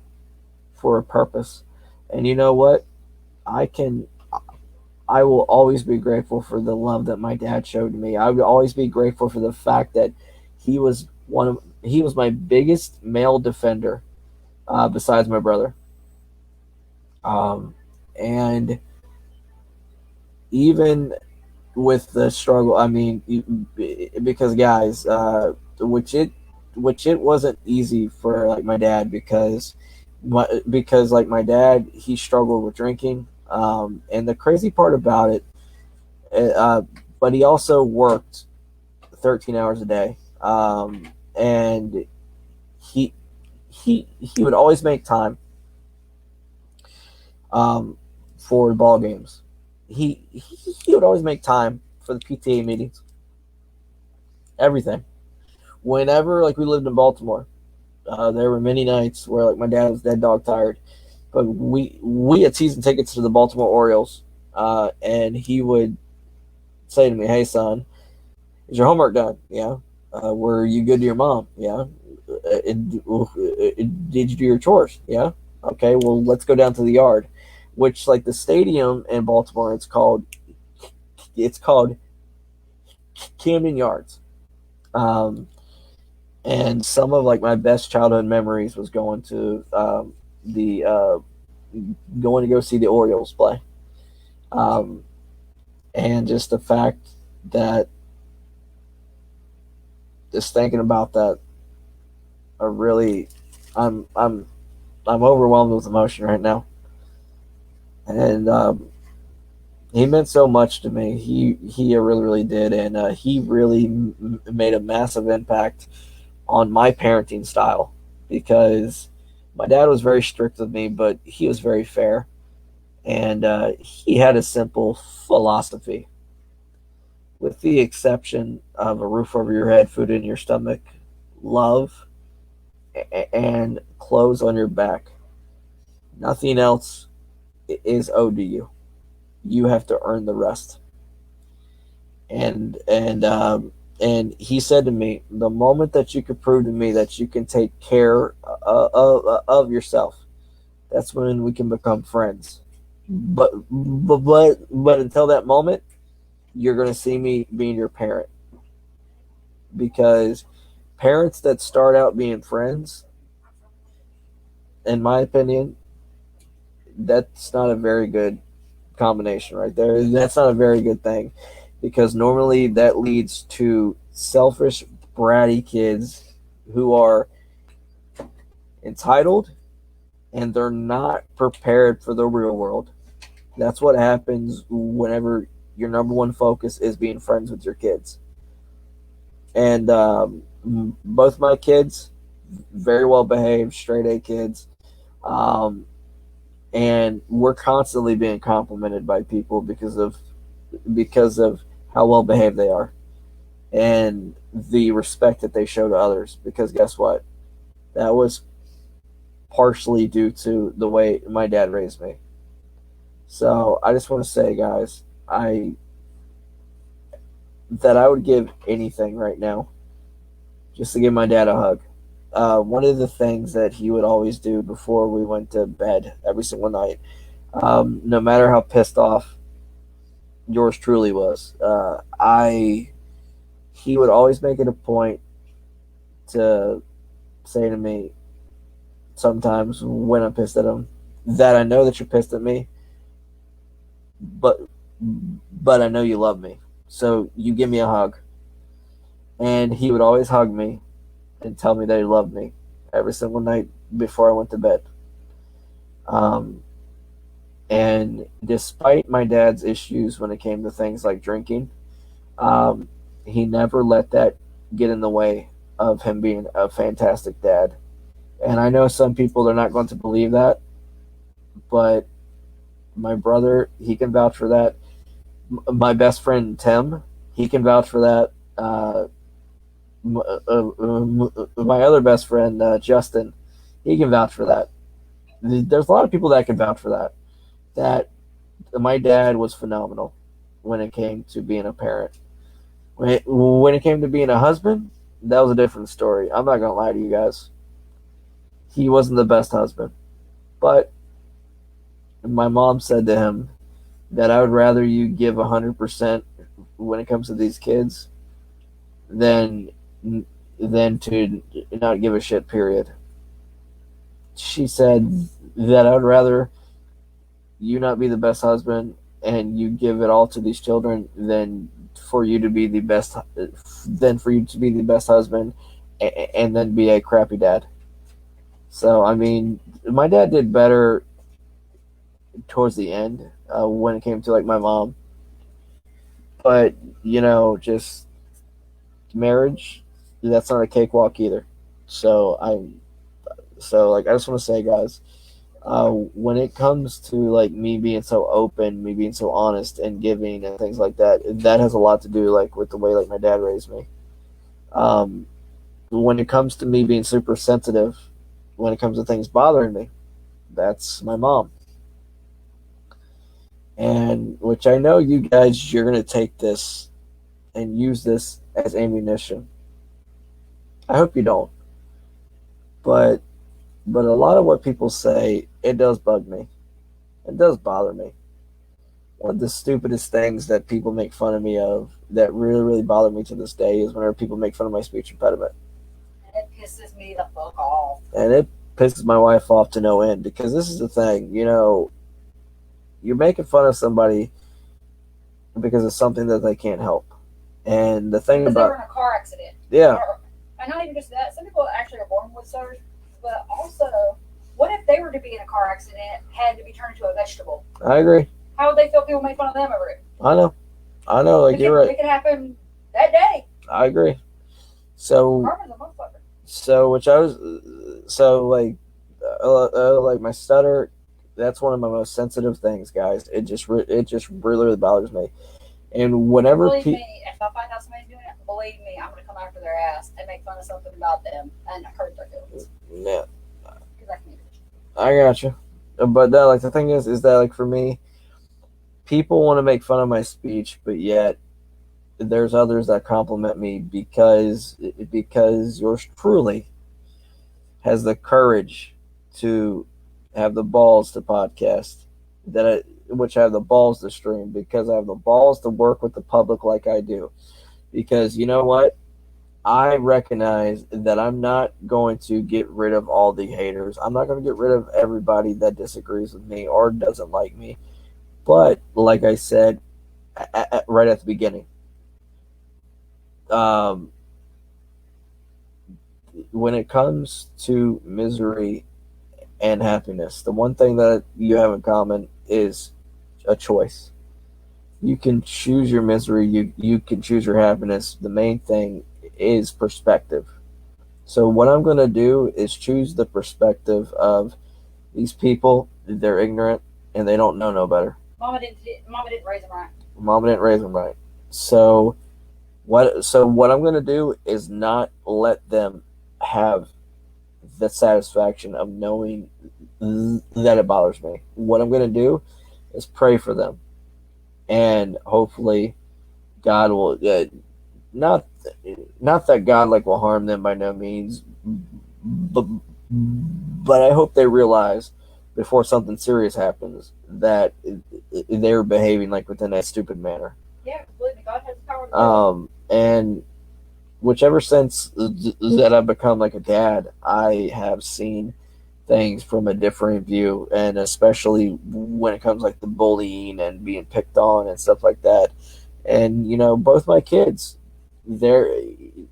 for a purpose. And you know what? I will always be grateful for the love that my dad showed me. I will always be grateful for the fact that he was my biggest male defender, besides my brother. And even with the struggle, I mean, because guys, which it wasn't easy for like my dad, because like my dad, he struggled with drinking, and the crazy part about it, uh, but he also worked 13 hours a day, and he he would always make time, um, for ball games. He would always make time for the PTA meetings, everything. Whenever like we lived in Baltimore, there were many nights where like my dad was dead dog tired, but we had season tickets to the Baltimore Orioles, and he would say to me, "Hey son, is your homework done? Yeah. Were you good to your mom? Yeah. Did you do your chores? Yeah. Okay. Well, let's go down to the yard." Which like the stadium in Baltimore, it's called Camden Yards. Um, and some of like my best childhood memories was the going to go see the Orioles play, um, and just the fact that just thinking about that, I really, I'm overwhelmed with emotion right now, and he meant so much to me. He really did, and he really made a massive impact on my parenting style, because my dad was very strict with me, but he was very fair, and he had a simple philosophy, with the exception of a roof over your head, food in your stomach, love, and clothes on your back. Nothing else is owed to you. You have to earn the rest. And he said to me, the moment that you can prove to me that you can take care of yourself, that's when we can become friends. But until that moment, you're going to see me being your parent, because parents that start out being friends, in my opinion, that's not a very good combination right there. That's not a very good thing, because normally that leads to selfish, bratty kids who are entitled and they're not prepared for the real world. That's what happens whenever your number one focus is being friends with your kids. And both my kids, very well behaved, straight A kids. Um, and we're constantly being complimented by people because of how well behaved they are and the respect that they show to others. Because guess what? That was partially due to the way my dad raised me. So I just want to say, guys, I would give anything right now just to give my dad a hug. One of the things that he would always do before we went to bed every single night, no matter how pissed off yours truly was, he would always make it a point to say to me sometimes when I'm pissed at him that I know that you're pissed at me, but I know you love me, so you give me a hug. And he would always hug me and tell me that he loved me every single night before I went to bed. Um, and despite my dad's issues when it came to things like drinking, um, he never let that get in the way of him being a fantastic dad. And I know some people are not going to believe that, but my brother, he can vouch for that. My best friend Tim, he can vouch for that. My other best friend Justin, he can vouch for that. There's a lot of people that can vouch for that. That my dad was phenomenal when it came to being a parent. When it came to being a husband, that was a different story. I'm not gonna lie to you guys. He wasn't the best husband, but my mom said to him that I would rather you give 100% when it comes to these kids than to not give a shit. Period. She said that I would rather you not be the best husband and you give it all to these children than for you to be the best husband and then be a crappy dad. So I mean, my dad did better towards the end when it came to like my mom, but just marriage, that's not a cakewalk either. So I just want to say, guys, when it comes to like me being so open, me being so honest and giving and things like that, that has a lot to do like with the way like my dad raised me. Um, when it comes to me being super sensitive, when it comes to things bothering me, that's my mom. And which I know you guys, you're gonna take this and use this as ammunition. I hope you don't, but a lot of what people say, it does bug me. It does bother me. One of the stupidest things that people make fun of me of that really, really bother me to this day is whenever people make fun of my speech impediment. And it pisses me the fuck off. And it pisses my wife off to no end because this is the thing, you're making fun of somebody because of something that they can't help. And the thing Because they about were in a car accident. yeah, And not even just that. Some people actually are born with surgery, but also, what if they were to be in a car accident, had to be turned into a vegetable? I agree. How would they feel people make fun of them over it? I know, like you're right. It could happen that day. I agree. So Karma's a motherfucker. like my stutter, that's one of my most sensitive things, guys. It just really, really bothers me. And whenever Believe me, if I find out somebody's doing it, believe me, I'm gonna come after their ass and make fun of something about them and hurt their feelings. yeah, Because I can do it. I got you. But like the thing is that like for me, people want to make fun of my speech, but yet there's others that compliment me because yours truly has the courage to have the balls to podcast, which I have the balls to stream, because I have the balls to work with the public like I do. Because you know what? I recognize that I'm not going to get rid of all the haters. I'm not going to get rid of everybody that disagrees with me or doesn't like me. But like I said right at the beginning, um, when it comes to misery and happiness. The one thing that you have in common is a choice. You can choose your misery, you can choose your happiness. The main thing is perspective. So what I'm going to do is choose the perspective of these people. They're ignorant and they don't know no better. Mama didn't raise them right. Mama didn't raise them right. So what I'm going to do is not let them have the satisfaction of knowing that it bothers me. What I'm going to do is pray for them, and hopefully God will not not that God like will harm them by no means, but I hope they realize before something serious happens that they're behaving like within that stupid manner. Yeah, believe me, God has the power to do it. And whichever sense that I've become like a dad, I have seen things from a different view, and especially when it comes like the bullying and being picked on and stuff like that. And both my kids, they're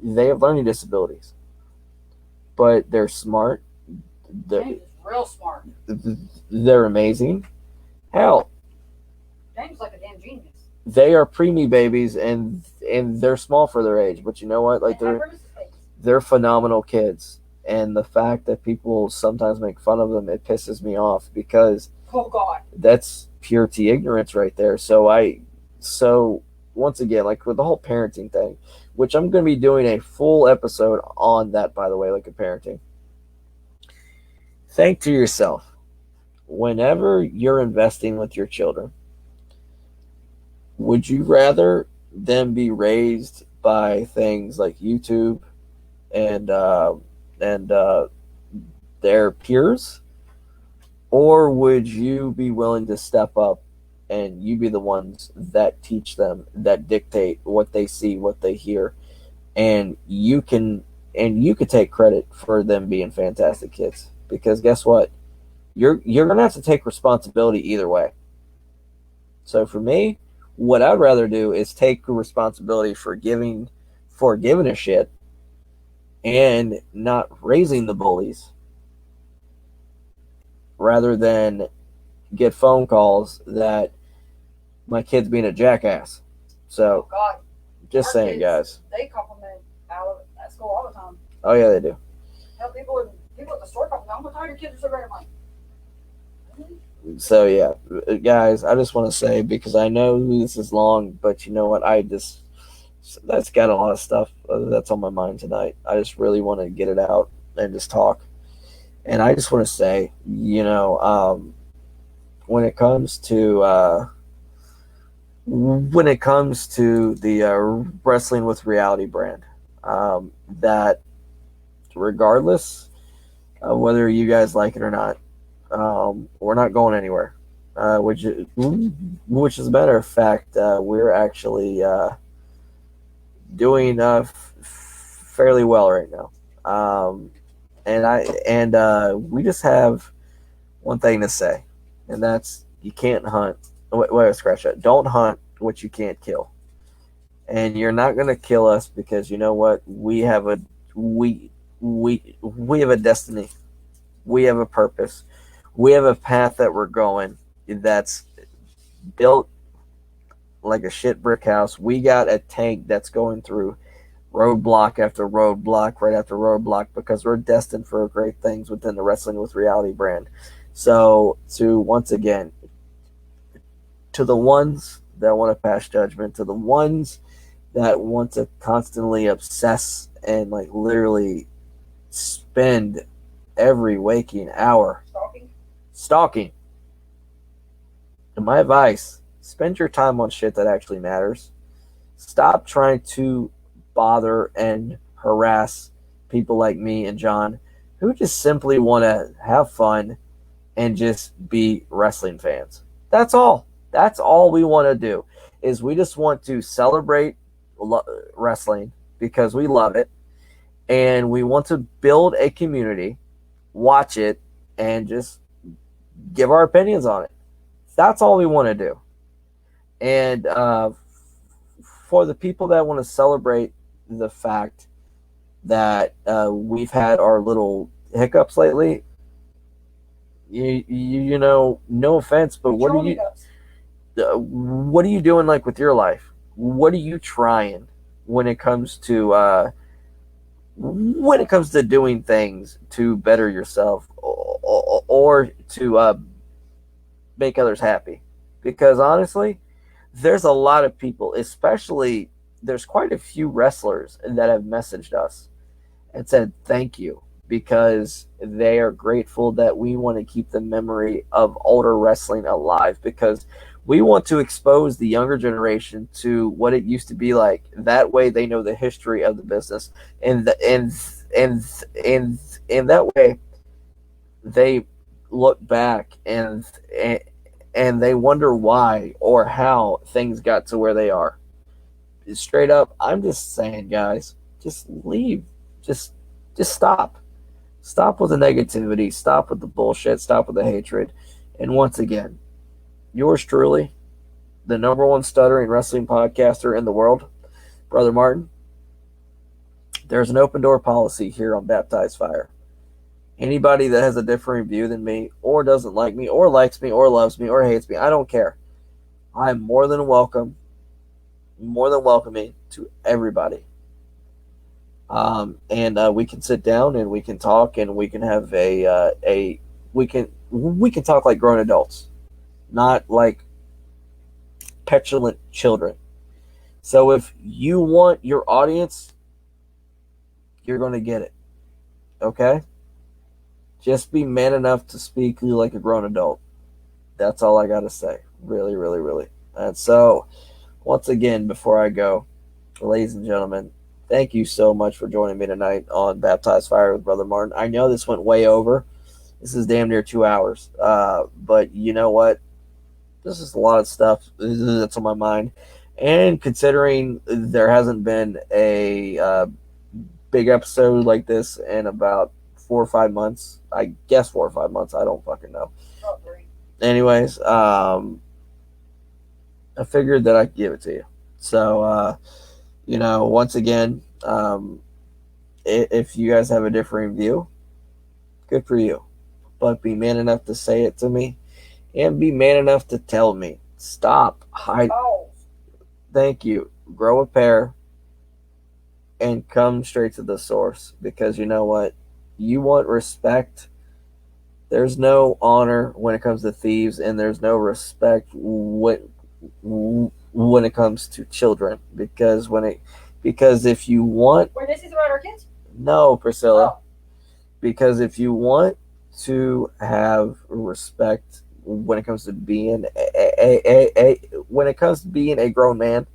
they have learning disabilities, but they're smart. They're, James is real smart. they're amazing. Hell, James is like a damn genius. they are preemie babies, and they're small for their age. But you know what? Like they're phenomenal kids. And the fact that people sometimes make fun of them, it pisses me off because Oh God. that's pure T ignorance right there. So once again, like with the whole parenting thing, which I'm going to be doing a full episode on that, by the way, like a parenting. Think to yourself, whenever you're investing with your children, would you rather them be raised by things like YouTube and their peers, or would you be willing to step up and you be the ones that teach them, that dictate what they see, what they hear, and you could take credit for them being fantastic kids? Because guess what? You're gonna have to take responsibility either way. So for me, what I'd rather do is take responsibility for giving a shit and not raising the bullies, rather than get phone calls that my kid's being a jackass. So Oh God. just Our saying, kids, guys. they compliment out at school all the time. Oh yeah, they do. Hell, people at the store compliment. I'm gonna tell your kids are so great. I'm like, So yeah, guys, I just want to say, because I know this is long, but you know what? That's got a lot of stuff that's on my mind tonight. I just really want to get it out and just talk. And I just want to say, when it comes to the wrestling with reality brand, that regardless of whether you guys like it or not, we're not going anywhere. Which as a matter of fact, we're actually doing fairly well right now. And we just have one thing to say, and that's you can't hunt. Wait, scratch that. Don't hunt what you can't kill. And you're not gonna kill us, because you know what? We have a destiny. We have a purpose. We have a path that we're going that's built like a shit brick house. We got a tank that's going through roadblock after roadblock, right after roadblock, because we're destined for great things within the Wrestling with Reality brand. So, once again, to the ones that want to pass judgment, to the ones that want to constantly obsess and like literally spend every waking hour stalking. And my advice, spend your time on shit that actually matters. Stop trying to bother and harass people like me and John, who just simply want to have fun and just be wrestling fans. That's all. That's all we want to do, is we just want to celebrate wrestling because we love it, and we want to build a community, watch it, and just give our opinions on it. That's all we want to do. And for the people that want to celebrate the fact that we've had our little hiccups lately, you know, no offense, but what are you doing like with your life? What are you trying when it comes to doing things to better yourself, or to make others happy? Because honestly, there's a lot of people, especially there's quite a few wrestlers that have messaged us and said thank you because they are grateful that we want to keep the memory of older wrestling alive, because we want to expose the younger generation to what it used to be like. That way they know the history of the business, and and and and that way they look back and they wonder why or how things got to where they are. Straight up, I'm just saying, guys, just leave. Just just stop. Stop with the negativity. Stop with the bullshit. Stop with the hatred. And once again, yours truly, the number one stuttering wrestling podcaster in the world, Brother Martin. There's an open door policy here on Baptized Fire. Anybody that has a different view than me, or doesn't like me, or likes me, or loves me, or hates me, I don't care. I'm more than welcoming to everybody. And we can sit down and we can talk and we can have we can talk like grown adults, not like petulant children. So if you want your audience, you're going to get it. Okay? Just be man enough to speak like a grown adult. That's all I got to say. Really, really, really. And so, once again, before I go, ladies and gentlemen, thank you so much for joining me tonight on Baptized Fire with Brother Martin. I know this went way over. This is damn near 2 hours. But you know what? This is a lot of stuff that's on my mind. And considering there hasn't been a big episode like this in about 4 or 5 months, I guess 4 or 5 months, I don't fucking know. Anyways, I figured that I'd give it to you. So, you know, once again, if you guys have a differing view, good for you. But be man enough to say it to me, and be man enough to tell me. Stop hiding. Thank you. Grow a pair and come straight to the source, because you know what? You want respect. There's no honor when it comes to thieves, and there's no respect when it comes to children. Because if you want, Wait, this is about our kids? No, Priscilla. Oh. Because if you want to have respect when it comes to being a grown man,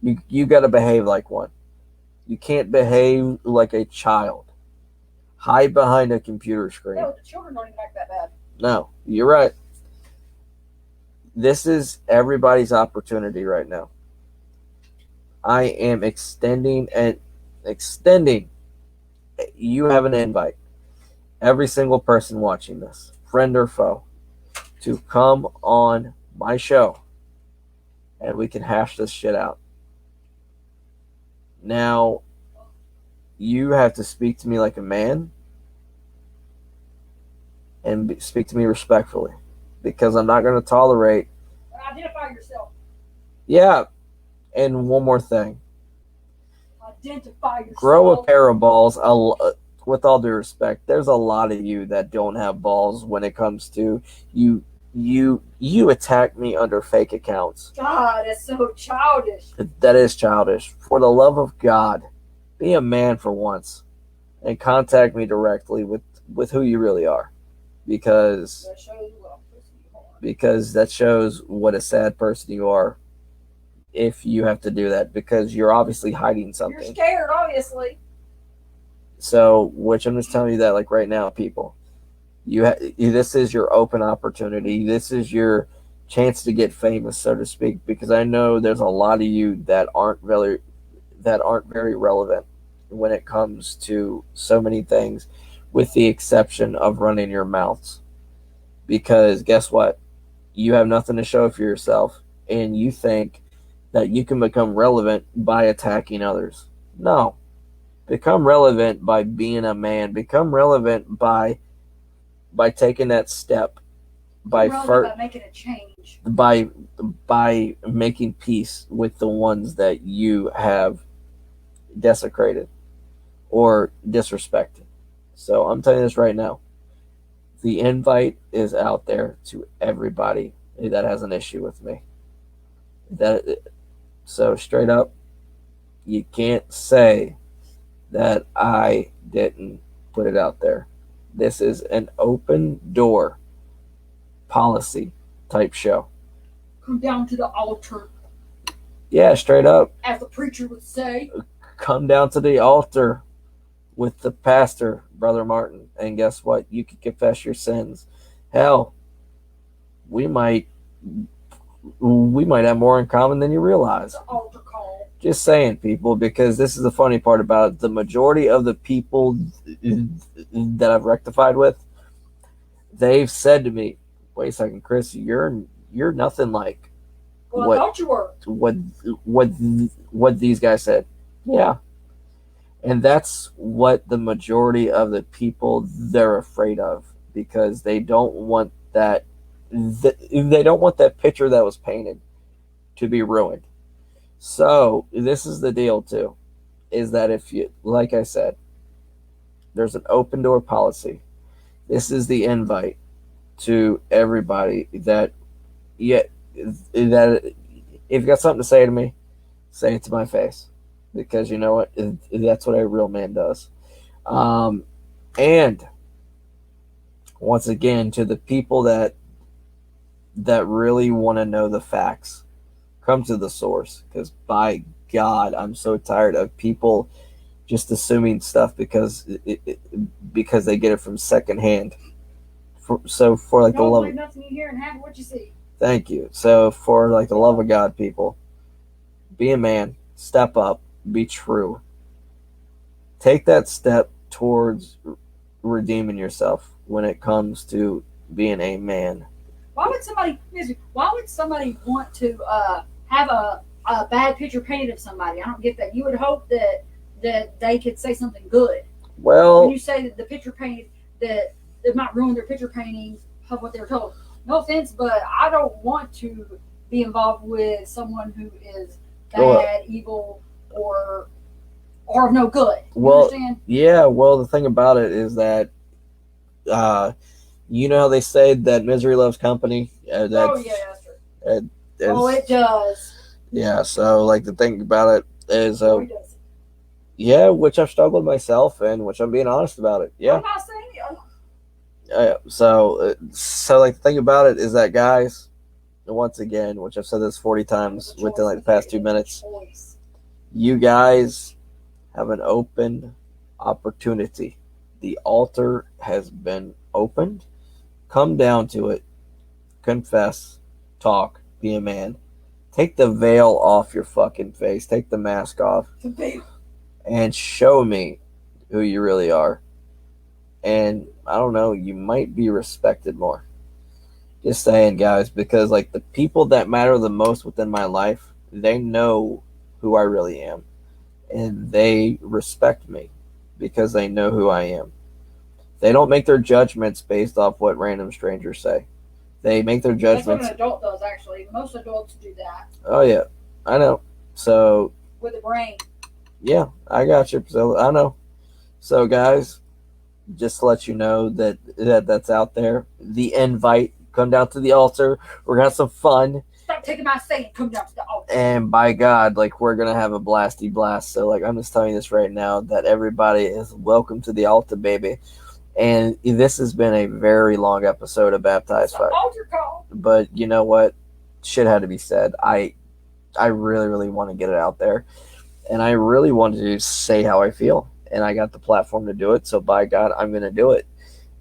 you got to behave like one. You can't behave like a child. Hide behind a computer screen. No, the children don't even act that bad. No, you're right. This is everybody's opportunity right now. I am extending. You have an invite. Every single person watching this, friend or foe, to come on my show and we can hash this shit out. Now, you have to speak to me like a man and speak to me respectfully, because I'm not going to tolerate. Identify yourself. Yeah, and one more thing. Identify yourself. Grow a pair of balls. With all due respect, there's a lot of you that don't have balls when it comes to you. You attack me under fake accounts. God, that's so childish. That is childish. For the love of God, be a man for once and contact me directly with who you really are, because that shows what a sad person you are if you have to do that, because you're obviously hiding something. You're scared, obviously. So, which I'm just telling you that, like, right now, people, this is your open opportunity. This is your chance to get famous, so to speak, because I know there's a lot of you that aren't very relevant when it comes to so many things, with the exception of running your mouths. Because guess what? You have nothing to show for yourself, and you think that you can become relevant by attacking others. No. Become relevant by being a man. Become relevant by by taking that step, by making a change, by making peace with the ones that you have desecrated or disrespected. So I'm telling you this right now. The invite is out there to everybody that has an issue with me. So straight up, you can't say that I didn't put it out there. This is an open door policy type show. Come down to the altar. Yeah, straight up. As the preacher would say. Come down to the altar with the pastor, Brother Martin, and guess what? You can confess your sins. Hell, we might have more in common than you realize. The altar call. Just saying, people, because this is the funny part about it. The majority of the people that I've rectified with, they've said to me, "Wait a second, Chris, you're nothing like I thought you were. What these guys said." Yeah. And that's what the majority of the people they're afraid of, because they don't want that picture that was painted to be ruined. So this is the deal too, is that if you, like I said, there's an open door policy. This is the invite to everybody that if you got something to say to me, say it to my face. Because you know what? That's what a real man does. And once again, to the people that really want to know the facts, come to the source. Because by God, I'm so tired of people just assuming stuff because they get it from secondhand. For like the love, nothing you hear and half what you see. Thank you. So for like the love of God, people, be a man, step up. Be true. Take that step towards redeeming yourself when it comes to being a man. Why would somebody want to have a bad picture painted of somebody? I don't get that. You would hope that they could say something good. Well, when you say that the picture painted, that it might ruin their picture painting of what they were told. No offense, but I don't want to be involved with someone who is bad, evil, or of no good. You understand? Yeah, well, the thing about it is that you know how they say that misery loves company? Oh, yeah, that's true. It does. Yeah, so like the thing about it is yeah, which I've struggled myself, and which I'm being honest about it. Yeah. I'm not saying so like the thing about it is that, guys, once again, which I've said this 40 times within like the past 2 minutes, you guys have an open opportunity. The altar has been opened. Come down to it. Confess. Talk. Be a man. Take the veil off your fucking face. Take the mask off. The veil. And show me who you really are. And I don't know, you might be respected more. Just saying, guys, because like the people that matter the most within my life, they know who I really am, and they respect me because they know who I am. They don't make their judgments based off what random strangers say. They make their judgments. That's what an adult does, actually. Most adults do that. Oh yeah, I know. So with the brain. Yeah, I got you. So I know. So guys, just to let you know that's out there. The invite. Come down to the altar. We're gonna have some fun. Stop taking my saying. Come down to the altar. And by God, like, we're gonna have a blasty blast. So like, I'm just telling you this right now, that everybody is welcome to the altar, baby. And this has been a very long episode of Baptized Fire. Altar call. But you know what? Shit had to be said. I really, really want to get it out there, and I really wanted to say how I feel, and I got the platform to do it. So by God, I'm gonna do it.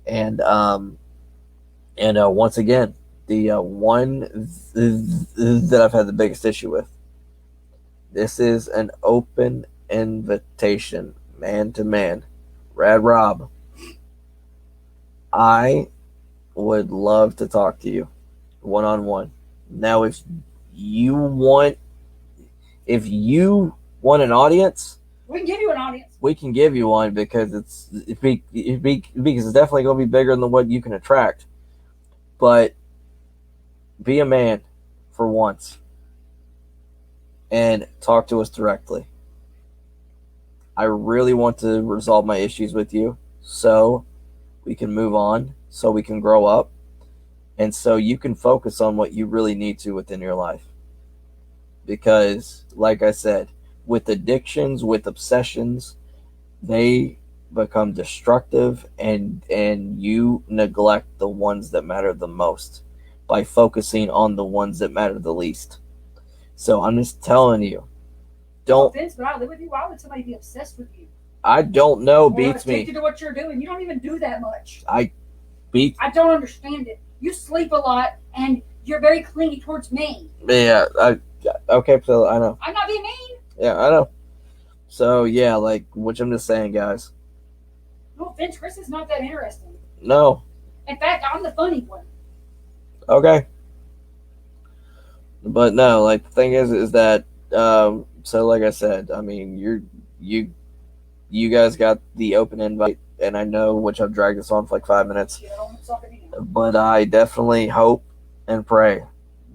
And once again, the one that I've had the biggest issue with. This is an open invitation, man to man. Rad Rob, I would love to talk to you one-on-one. Now, if you want an audience, we can give you an audience. we can give you one because it's definitely going to be bigger than what you can attract. But be a man for once and talk to us directly. I really want to resolve my issues with you so we can move on, so we can grow up, and so you can focus on what you really need to within your life. Because, like I said, with addictions, with obsessions, they become destructive, and you neglect the ones that matter the most by focusing on the ones that matter the least. So I'm just telling you, don't. No offense, but I live with you. Why would somebody be obsessed with you? I don't know. Or beats me. addicted to what you're doing. You don't even do that much. I don't understand it. You sleep a lot, and you're very clingy towards me. Yeah. Okay, so I know. I'm not being mean. Yeah, I know. So yeah, like, which I'm just saying, guys. No offense, Chris is not that interesting. No. In fact, I'm the funny one. Okay. But no, like, the thing is that so like I said, I mean, you guys got the open invite, and I know, which I've dragged this on for like 5 minutes. But I definitely hope and pray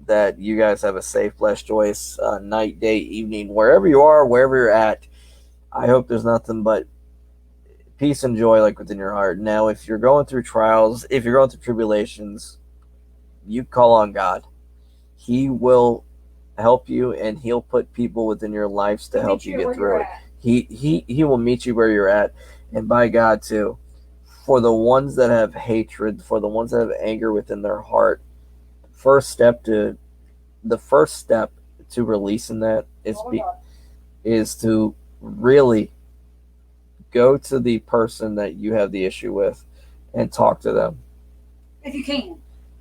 that you guys have a safe, blessed, joyous night, day, evening, wherever you are, wherever you're at. I hope there's nothing but peace and joy, like, within your heart. Now, if you're going through trials, if you're going through tribulations, you call on God. He will help you, and he'll put people within your lives to help you get through it. He will meet you where you're at. And by God, too, for the ones that have hatred, for the ones that have anger within their heart, the first step to releasing that is to really go to the person that you have the issue with and talk to them. If you can.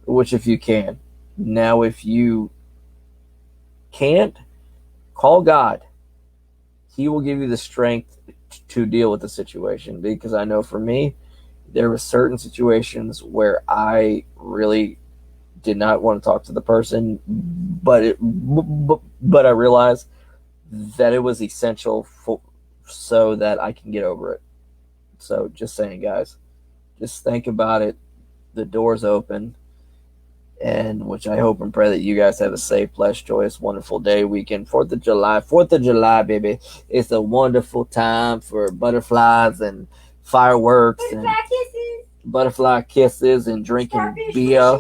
Which, if you can. Now, if you can't, call God. He will give you the strength to deal with the situation. Because I know for me, there were certain situations where I really did not want to talk to the person, but I realized that it was essential so that I can get over it. So, just saying, guys, just think about it. The door's open. And which I hope and pray that you guys have a safe, blessed, joyous, wonderful day, weekend. 4th of July, baby. It's a wonderful time for butterflies and fireworks butterfly kisses and drinking beer.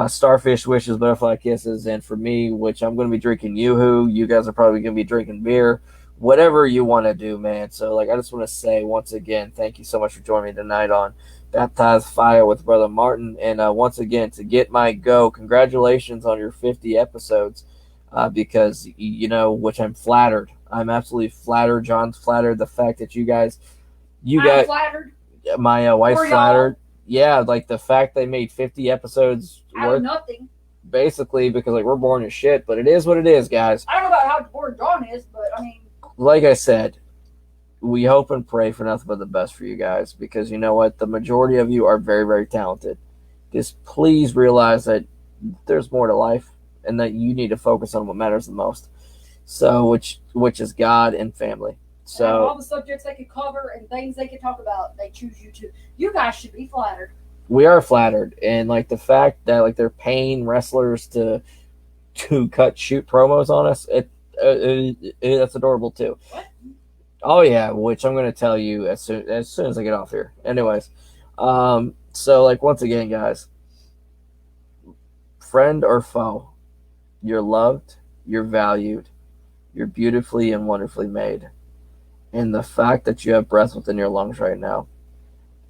Starfish wishes, butterfly kisses. And for me, which I'm going to be drinking Yoo-hoo, you guys are probably going to be drinking beer. Whatever you want to do, man. So, like, I just want to say once again, thank you so much for joining me tonight on Baptized Fire with Brother Martin. And once again, to get my go, congratulations on your 50 episodes, because, you know, which I'm flattered. I'm absolutely flattered. John's flattered. The fact that you guys flattered. My wife's flattered. Yeah, like, the fact they made 50 episodes out of nothing. Basically, because, like, we're boring as shit, but it is what it is, guys. I don't know about how bored John is, but, I mean, like I said, we hope and pray for nothing but the best for you guys, because you know what? The majority of you are very, very talented. Just please realize that there's more to life, and that you need to focus on what matters the most. So, which is God and family. So, and all the subjects they could cover and things they could talk about, they choose you to. You guys should be flattered. We are flattered, and like the fact that, like, they're paying wrestlers to shoot promos on us, that's adorable too. What? Oh yeah, which I'm going to tell you as soon as I get off here. Anyways, so, like, once again, guys, friend or foe, you're loved, you're valued, you're beautifully and wonderfully made. And the fact that you have breath within your lungs right now,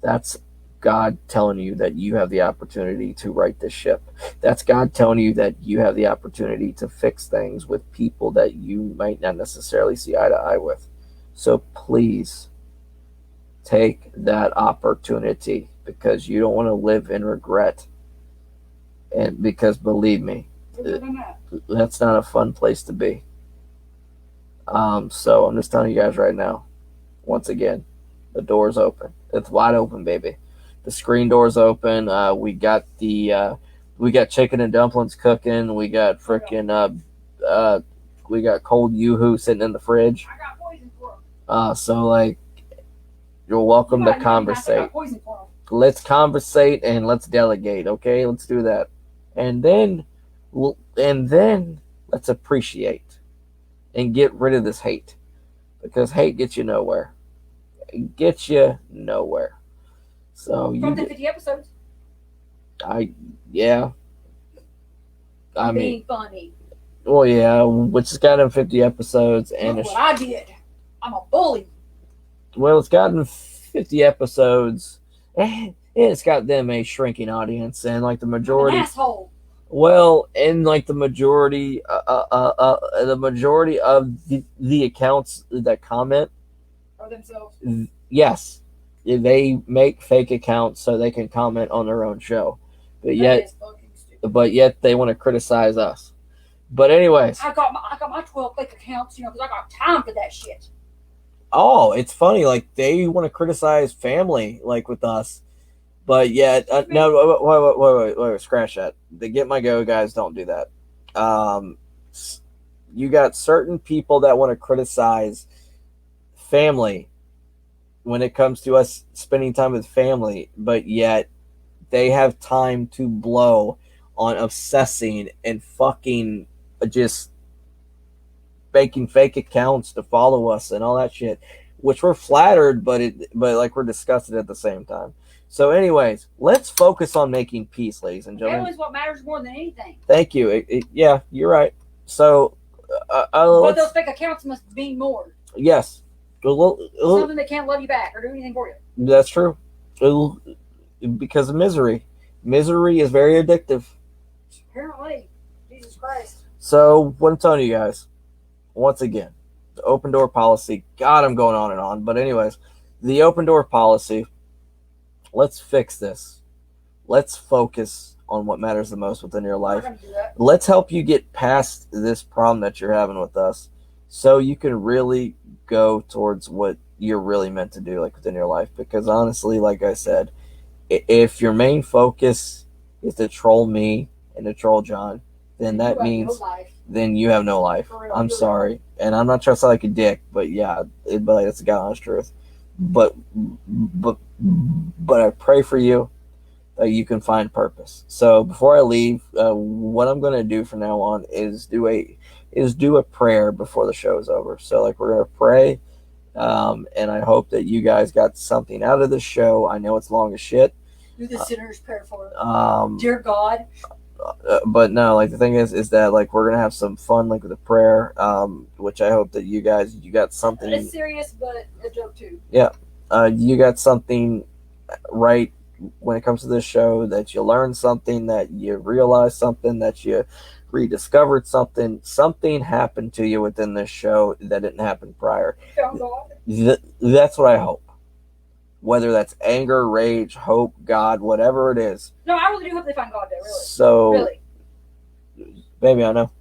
that's God telling you that you have the opportunity to right this ship. That's God telling you that you have the opportunity to fix things with people that you might not necessarily see eye to eye with. So please take that opportunity, because you don't want to live in regret. And because, believe me, that's not a fun place to be. So I'm just telling you guys right now, once again, the door's open. It's wide open, baby. The screen door's open. We got chicken and dumplings cooking. We got freaking we got cold Yoo-hoo sitting in the fridge. I got poison for them. So, like, You're welcome You to might need to pass conversate. out poison for 'em. Let's conversate and let's delegate. Okay, let's do that, and then let's appreciate and get rid of this hate, because hate gets you nowhere. It gets you nowhere. So From the 50 episodes. Yeah. I'm being funny. Well, yeah, which has gotten 50 episodes, and Look what I did. I'm a bully. Well, it's gotten 50 episodes, and it's got them a shrinking audience, and like the majority. I'm an asshole. Well, and like the majority of the accounts that comment Or themselves. Yes, they make fake accounts so they can comment on their own show, but yet they want to criticize us. But anyways, I got my 12 fake accounts, because I got time for that shit. Oh, it's funny. Like they want to criticize family, like with us, but yet no. Wait, scratch that. The Get My Go guys don't do that. You got certain people that want to criticize family when it comes to us spending time with family, but yet they have time to blow on obsessing and fucking just making fake accounts to follow us and all that shit, which we're flattered, but like we're disgusted at the same time. So, anyways, let's focus on making peace, ladies and gentlemen. Family is what matters more than anything. Thank you. Yeah, you're right. So, but those fake accounts must mean more. Yes. Something that can't love you back or do anything for you. That's true. Because of misery. Misery is very addictive. Apparently. Jesus Christ. So, what I'm telling you guys, once again, the open door policy. God, I'm going on and on. But anyways, the open door policy, let's fix this. Let's focus on what matters the most within your life. Let's help you get past this problem that you're having with us so you can really go towards what you're really meant to do, like within your life. Because honestly, like I said, if your main focus is to troll me and to troll John, then that means then you have no life. I'm sorry. And I'm not trying to sound like a dick, but yeah, but it's the God honest truth. But I pray for you that you can find purpose. So before I leave, what I'm going to do from now on is do a prayer before the show is over. So like we're going to pray, and I hope that you guys got something out of the show. I know it's long as shit. Do the sinner's prayer for it. Dear God. But no, like the thing is that like we're gonna have some fun, like with a prayer, which I hope that you got something. It's serious, but a joke too. Yeah, you got something right when it comes to this show, that you learned something, that you realized something, that you rediscovered something. Something happened to you within this show that didn't happen prior. Found God. That's what I hope. Whether that's anger, rage, hope, God, whatever it is. No, I really do hope they find God there, really. So, really. Maybe I know.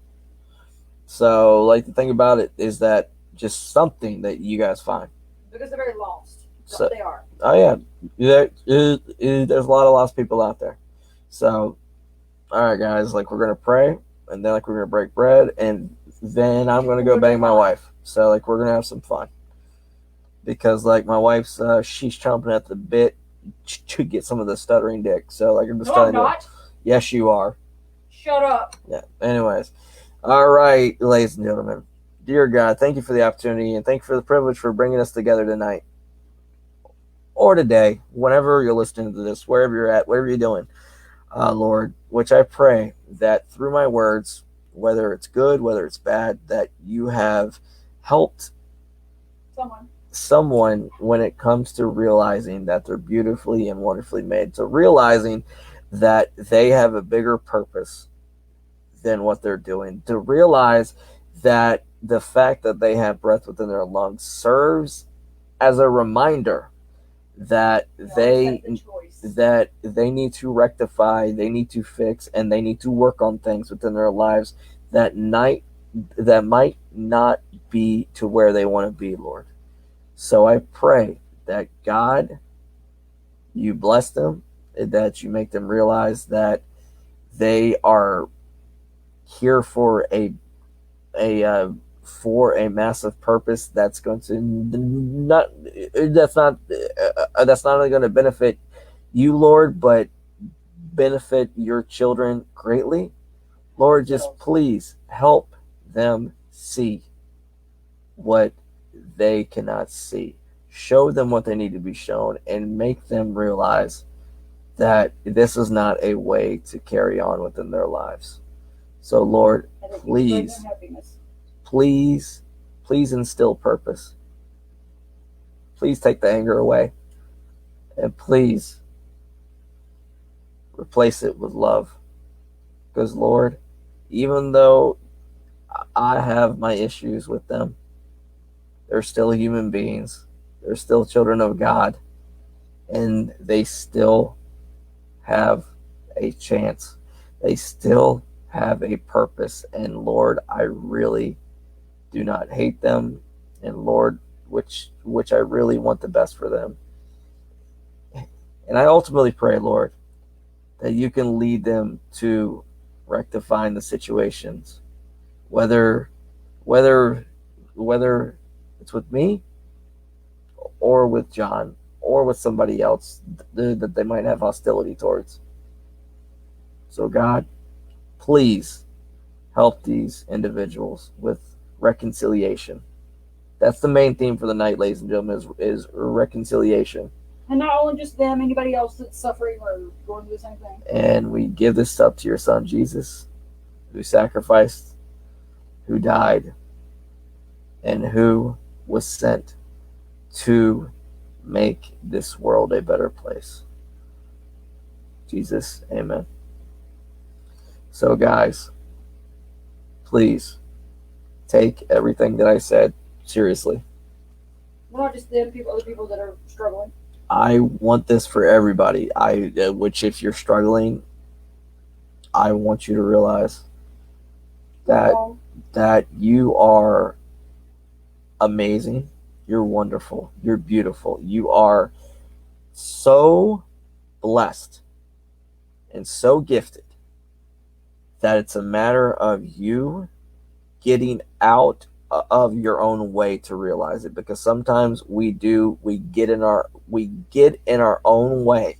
So, like, the thing about it is that just something that you guys find. Because they're very lost. So, they are. Oh, yeah. There's a lot of lost people out there. So, all right, guys, like, we're going to pray, and then, like, we're going to break bread, and then I'm going to go bang my wife. So, like, we're going to have some fun. Because like my wife's, she's chomping at the bit to get some of the stuttering dick. So like I'm just telling you. Yes, you are. Shut up. Yeah. Anyways, all right, ladies and gentlemen, dear God, thank you for the opportunity and thank you for the privilege for bringing us together tonight or today, whenever you're listening to this, wherever you're at, whatever you're doing, Lord. Which I pray that through my words, whether it's good, whether it's bad, that you have helped someone when it comes to realizing that they're beautifully and wonderfully made, to realizing that they have a bigger purpose than what they're doing, to realize that the fact that they have breath within their lungs serves as a reminder that they need to rectify, they need to fix, and they need to work on things within their lives that might not be to where they want to be, Lord. So I pray that God, you bless them, that you make them realize that they are here for a for a massive purpose that's going to that's not only going to benefit you, Lord, but benefit your children greatly. Lord, just please help them see what they cannot see. Show them what they need to be shown and make them realize that this is not a way to carry on within their lives. So, Lord, please, please, please instill purpose. Please take the anger away. And please replace it with love. Because, Lord, even though I have my issues with them, they're still human beings. They're still children of God. And they still have a chance. They still have a purpose. And Lord, I really do not hate them. And Lord, which I really want the best for them. And I ultimately pray, Lord, that you can lead them to rectifying the situations, whether it's with me or with John or with somebody else that they might have hostility towards. So God, please help these individuals with reconciliation. That's the main theme for the night, ladies and gentlemen, is reconciliation. And not only just them, anybody else that's suffering or going through the same thing. And we give this up to your son, Jesus, who sacrificed, who died, and who was sent to make this world a better place. Jesus, amen. So, guys, please take everything that I said seriously. Well, not just them, other people that are struggling. I want this for everybody. Which, if you're struggling, I want you to realize that you are amazing. You're wonderful. You're beautiful. You are so blessed and so gifted that it's a matter of you getting out of your own way to realize it, because sometimes we get in our own way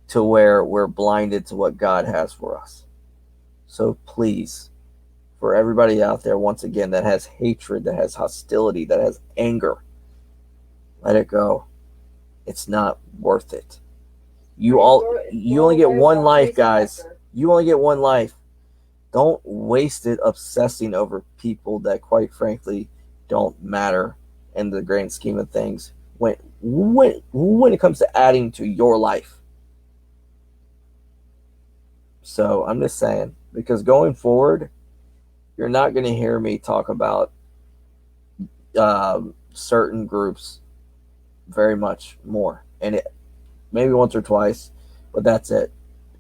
to where we're blinded to what God has for us. So please, for everybody out there, once again, that has hatred, that has hostility, that has anger, let it go. It's not worth it. You only get one life, guys. You only get one life. Don't waste it obsessing over people that, quite frankly, don't matter in the grand scheme of things when it comes to adding to your life. So I'm just saying, because going forward, you're not going to hear me talk about certain groups very much more, and it maybe once or twice, but that's it.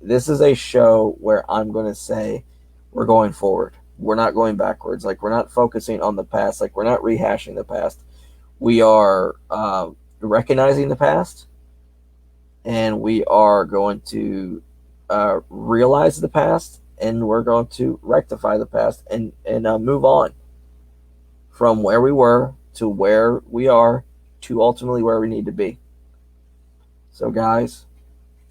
This is a show where I'm going to say we're going forward. We're not going backwards. Like, we're not focusing on the past. Like, we're not rehashing the past. We are recognizing the past, and we are going to realize the past, and we're going to rectify the past and move on from where we were to where we are to ultimately where we need to be. So, guys,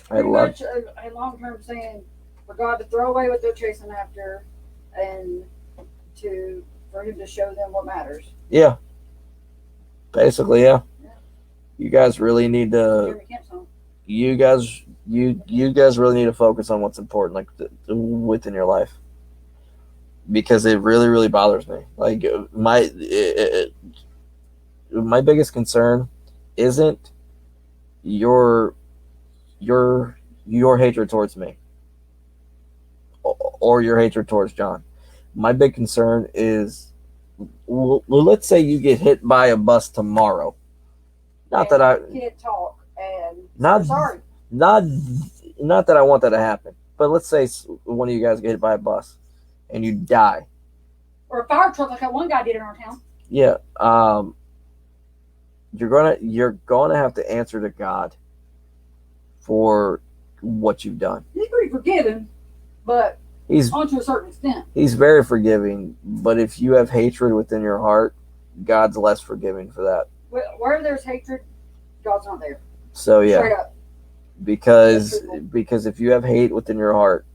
pretty much a long-term saying for God to throw away what they're chasing after, and for Him to show them what matters. Yeah. Basically, yeah. You guys really need to. You guys really need to focus on what's important, like within your life, because it really, really bothers me. Like, my biggest concern isn't your hatred towards me or your hatred towards John. My big concern is, let's say you get hit by a bus tomorrow. Not that I can't talk, and not sorry. Not that I want that to happen, but let's say one of you guys get hit by a bus and you die, or a fire truck, like that one guy did in our town. Yeah, you're gonna have to answer to God for what you've done. He's pretty forgiving, but He's on to a certain extent. He's very forgiving, but if you have hatred within your heart, God's less forgiving for that. Where there's hatred, God's not there. So yeah, straight up. Because if you have hate within your heart,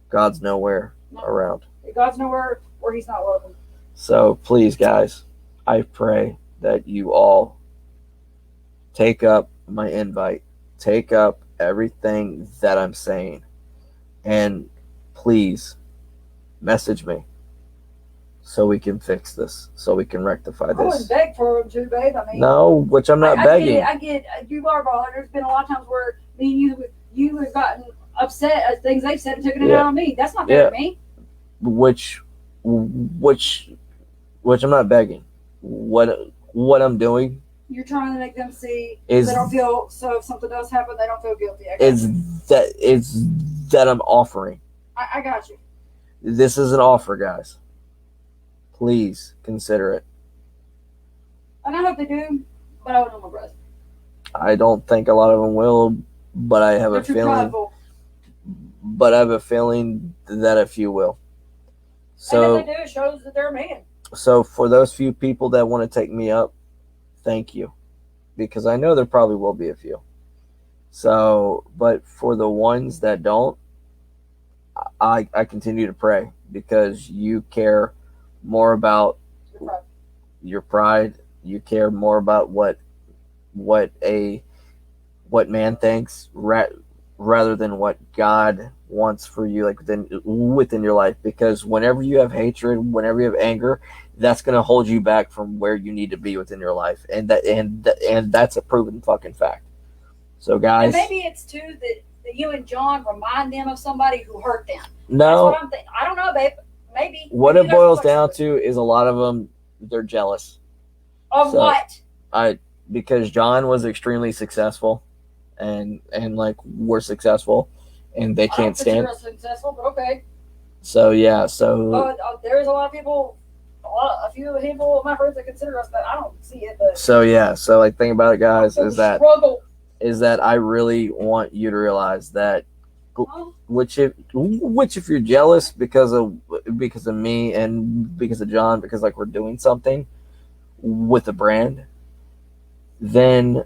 God's nowhere around. God's nowhere where He's not welcome. So please, guys, I pray that you all take up my invite, take up everything that I'm saying, and please message me so we can fix this, so we can rectify this. I wouldn't beg for him to, babe. I mean, no, which I'm not begging. I get you are bothered. There's been a lot of times where me and you have gotten upset at things they've said and taken it out on me. That's not fair to me. Which I'm not begging. What I'm doing, you're trying to make them see they don't feel, so if something does happen, they don't feel guilty. It's that I'm offering. I got you. This is an offer, guys. Please consider it. And I hope they do, but I would know my breath. I don't think a lot of them will, but I have a feeling. Prideful. But I have a feeling that a few will. So and if they do, it shows that they're a man. So for those few people that want to take me up, thank you, because I know there probably will be a few. So, but for the ones that don't, I continue to pray, because you care more about your pride. You care more about what man thinks rather than what God wants for you, like within your life. Because whenever you have hatred, whenever you have anger, that's going to hold you back from where you need to be within your life, and that's a proven fucking fact. So guys, and maybe it's too that you and John remind them of somebody who hurt them. No, that's what I'm thinking. I don't know, babe. Maybe what it boils down to is a lot of them, they're jealous of what? Because John was extremely successful, and like we're successful, and they can't stand. Successful, but okay. So yeah, there's a lot of people, a few handful of my friends that consider us, but I don't see it. But so yeah, so like thing about it, guys, is struggle. that I really want you to realize that, which if you're jealous because of me and because of John, because like we're doing something with the brand, then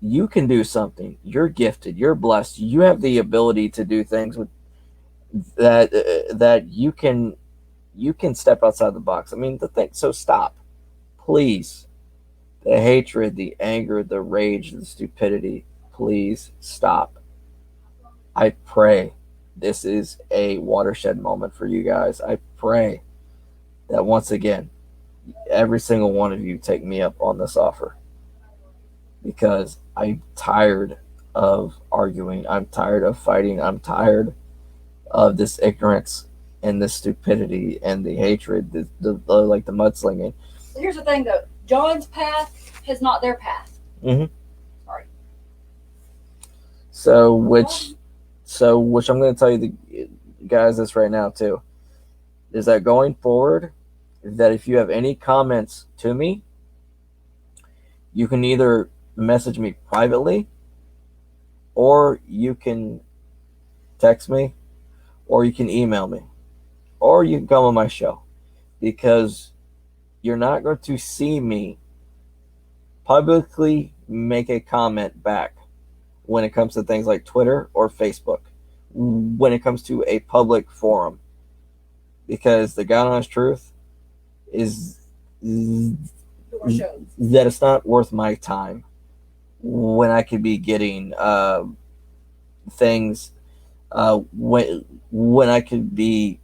you can do something. You're gifted. You're blessed. You have the ability to do things with that you can step outside the box. I mean, the thing. So stop, please. The hatred, the anger, the rage, the stupidity. Please stop. I pray this is a watershed moment for you guys. I pray that once again, every single one of you take me up on this offer, because I'm tired of arguing. I'm tired of fighting. I'm tired of this ignorance and this stupidity and the hatred, the like the mudslinging. Here's the thing, though. John's path is not their path. Mm-hmm. Sorry. So which I'm going to tell you, the guys, this right now too, is that going forward, that if you have any comments to me, you can either message me privately, or you can text me, or you can email me, or you can come on my show, because you're not going to see me publicly make a comment back when it comes to things like Twitter or Facebook, when it comes to a public forum, because the God honest truth is that it's not worth my time when I could be getting things, when I could be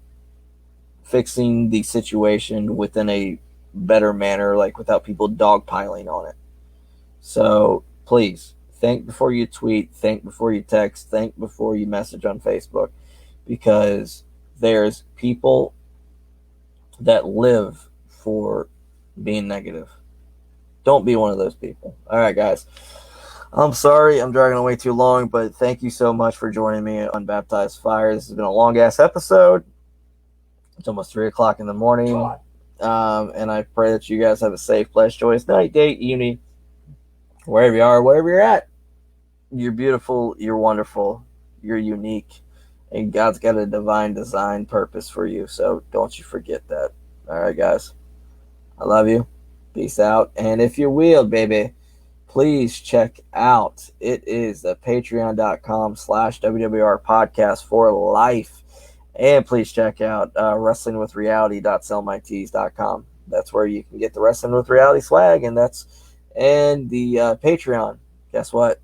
fixing the situation within a better manner, like without people dogpiling on it. So please think before you tweet, think before you text, think before you message on Facebook, because there's people that live for being negative. Don't be one of those people. All right, guys. I'm sorry I'm dragging away too long, but thank you so much for joining me on Baptized Fire. This has been a long-ass episode. It's almost 3 o'clock in the morning. And I pray that you guys have a safe, blessed, joyous night, day, evening, wherever you are, wherever you're at. You're beautiful, you're wonderful, you're unique, And God's got a divine design purpose for you. So don't you forget that. All right, guys. I love you. Peace out. And if you will, baby, please check out. It is the patreon.com/WWR podcast for life. And please check out wrestlingwithreality.sellmytees.com. That's where you can get the Wrestling with Reality swag, and the Patreon. Guess what?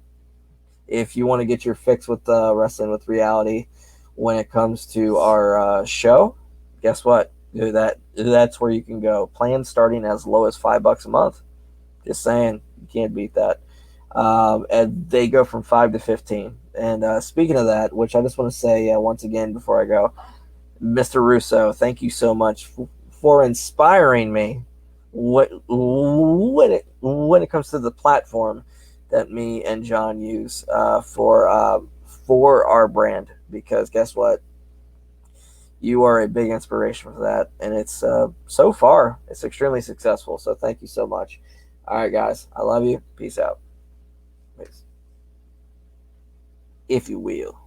If you want to get your fix with Wrestling with Reality when it comes to our show, guess what? That's where you can go. Plans starting as low as $5 a month. Just saying, you can't beat that. And they go from 5 to 15. And speaking of that, which I just want to say once again before I go, Mr. Russo, thank you so much for inspiring me when it comes to the platform that me and John use for our brand. Because guess what? You are a big inspiration for that, and it's so far it's extremely successful. So thank you so much. All right, guys, I love you. Peace out. Peace. If you will.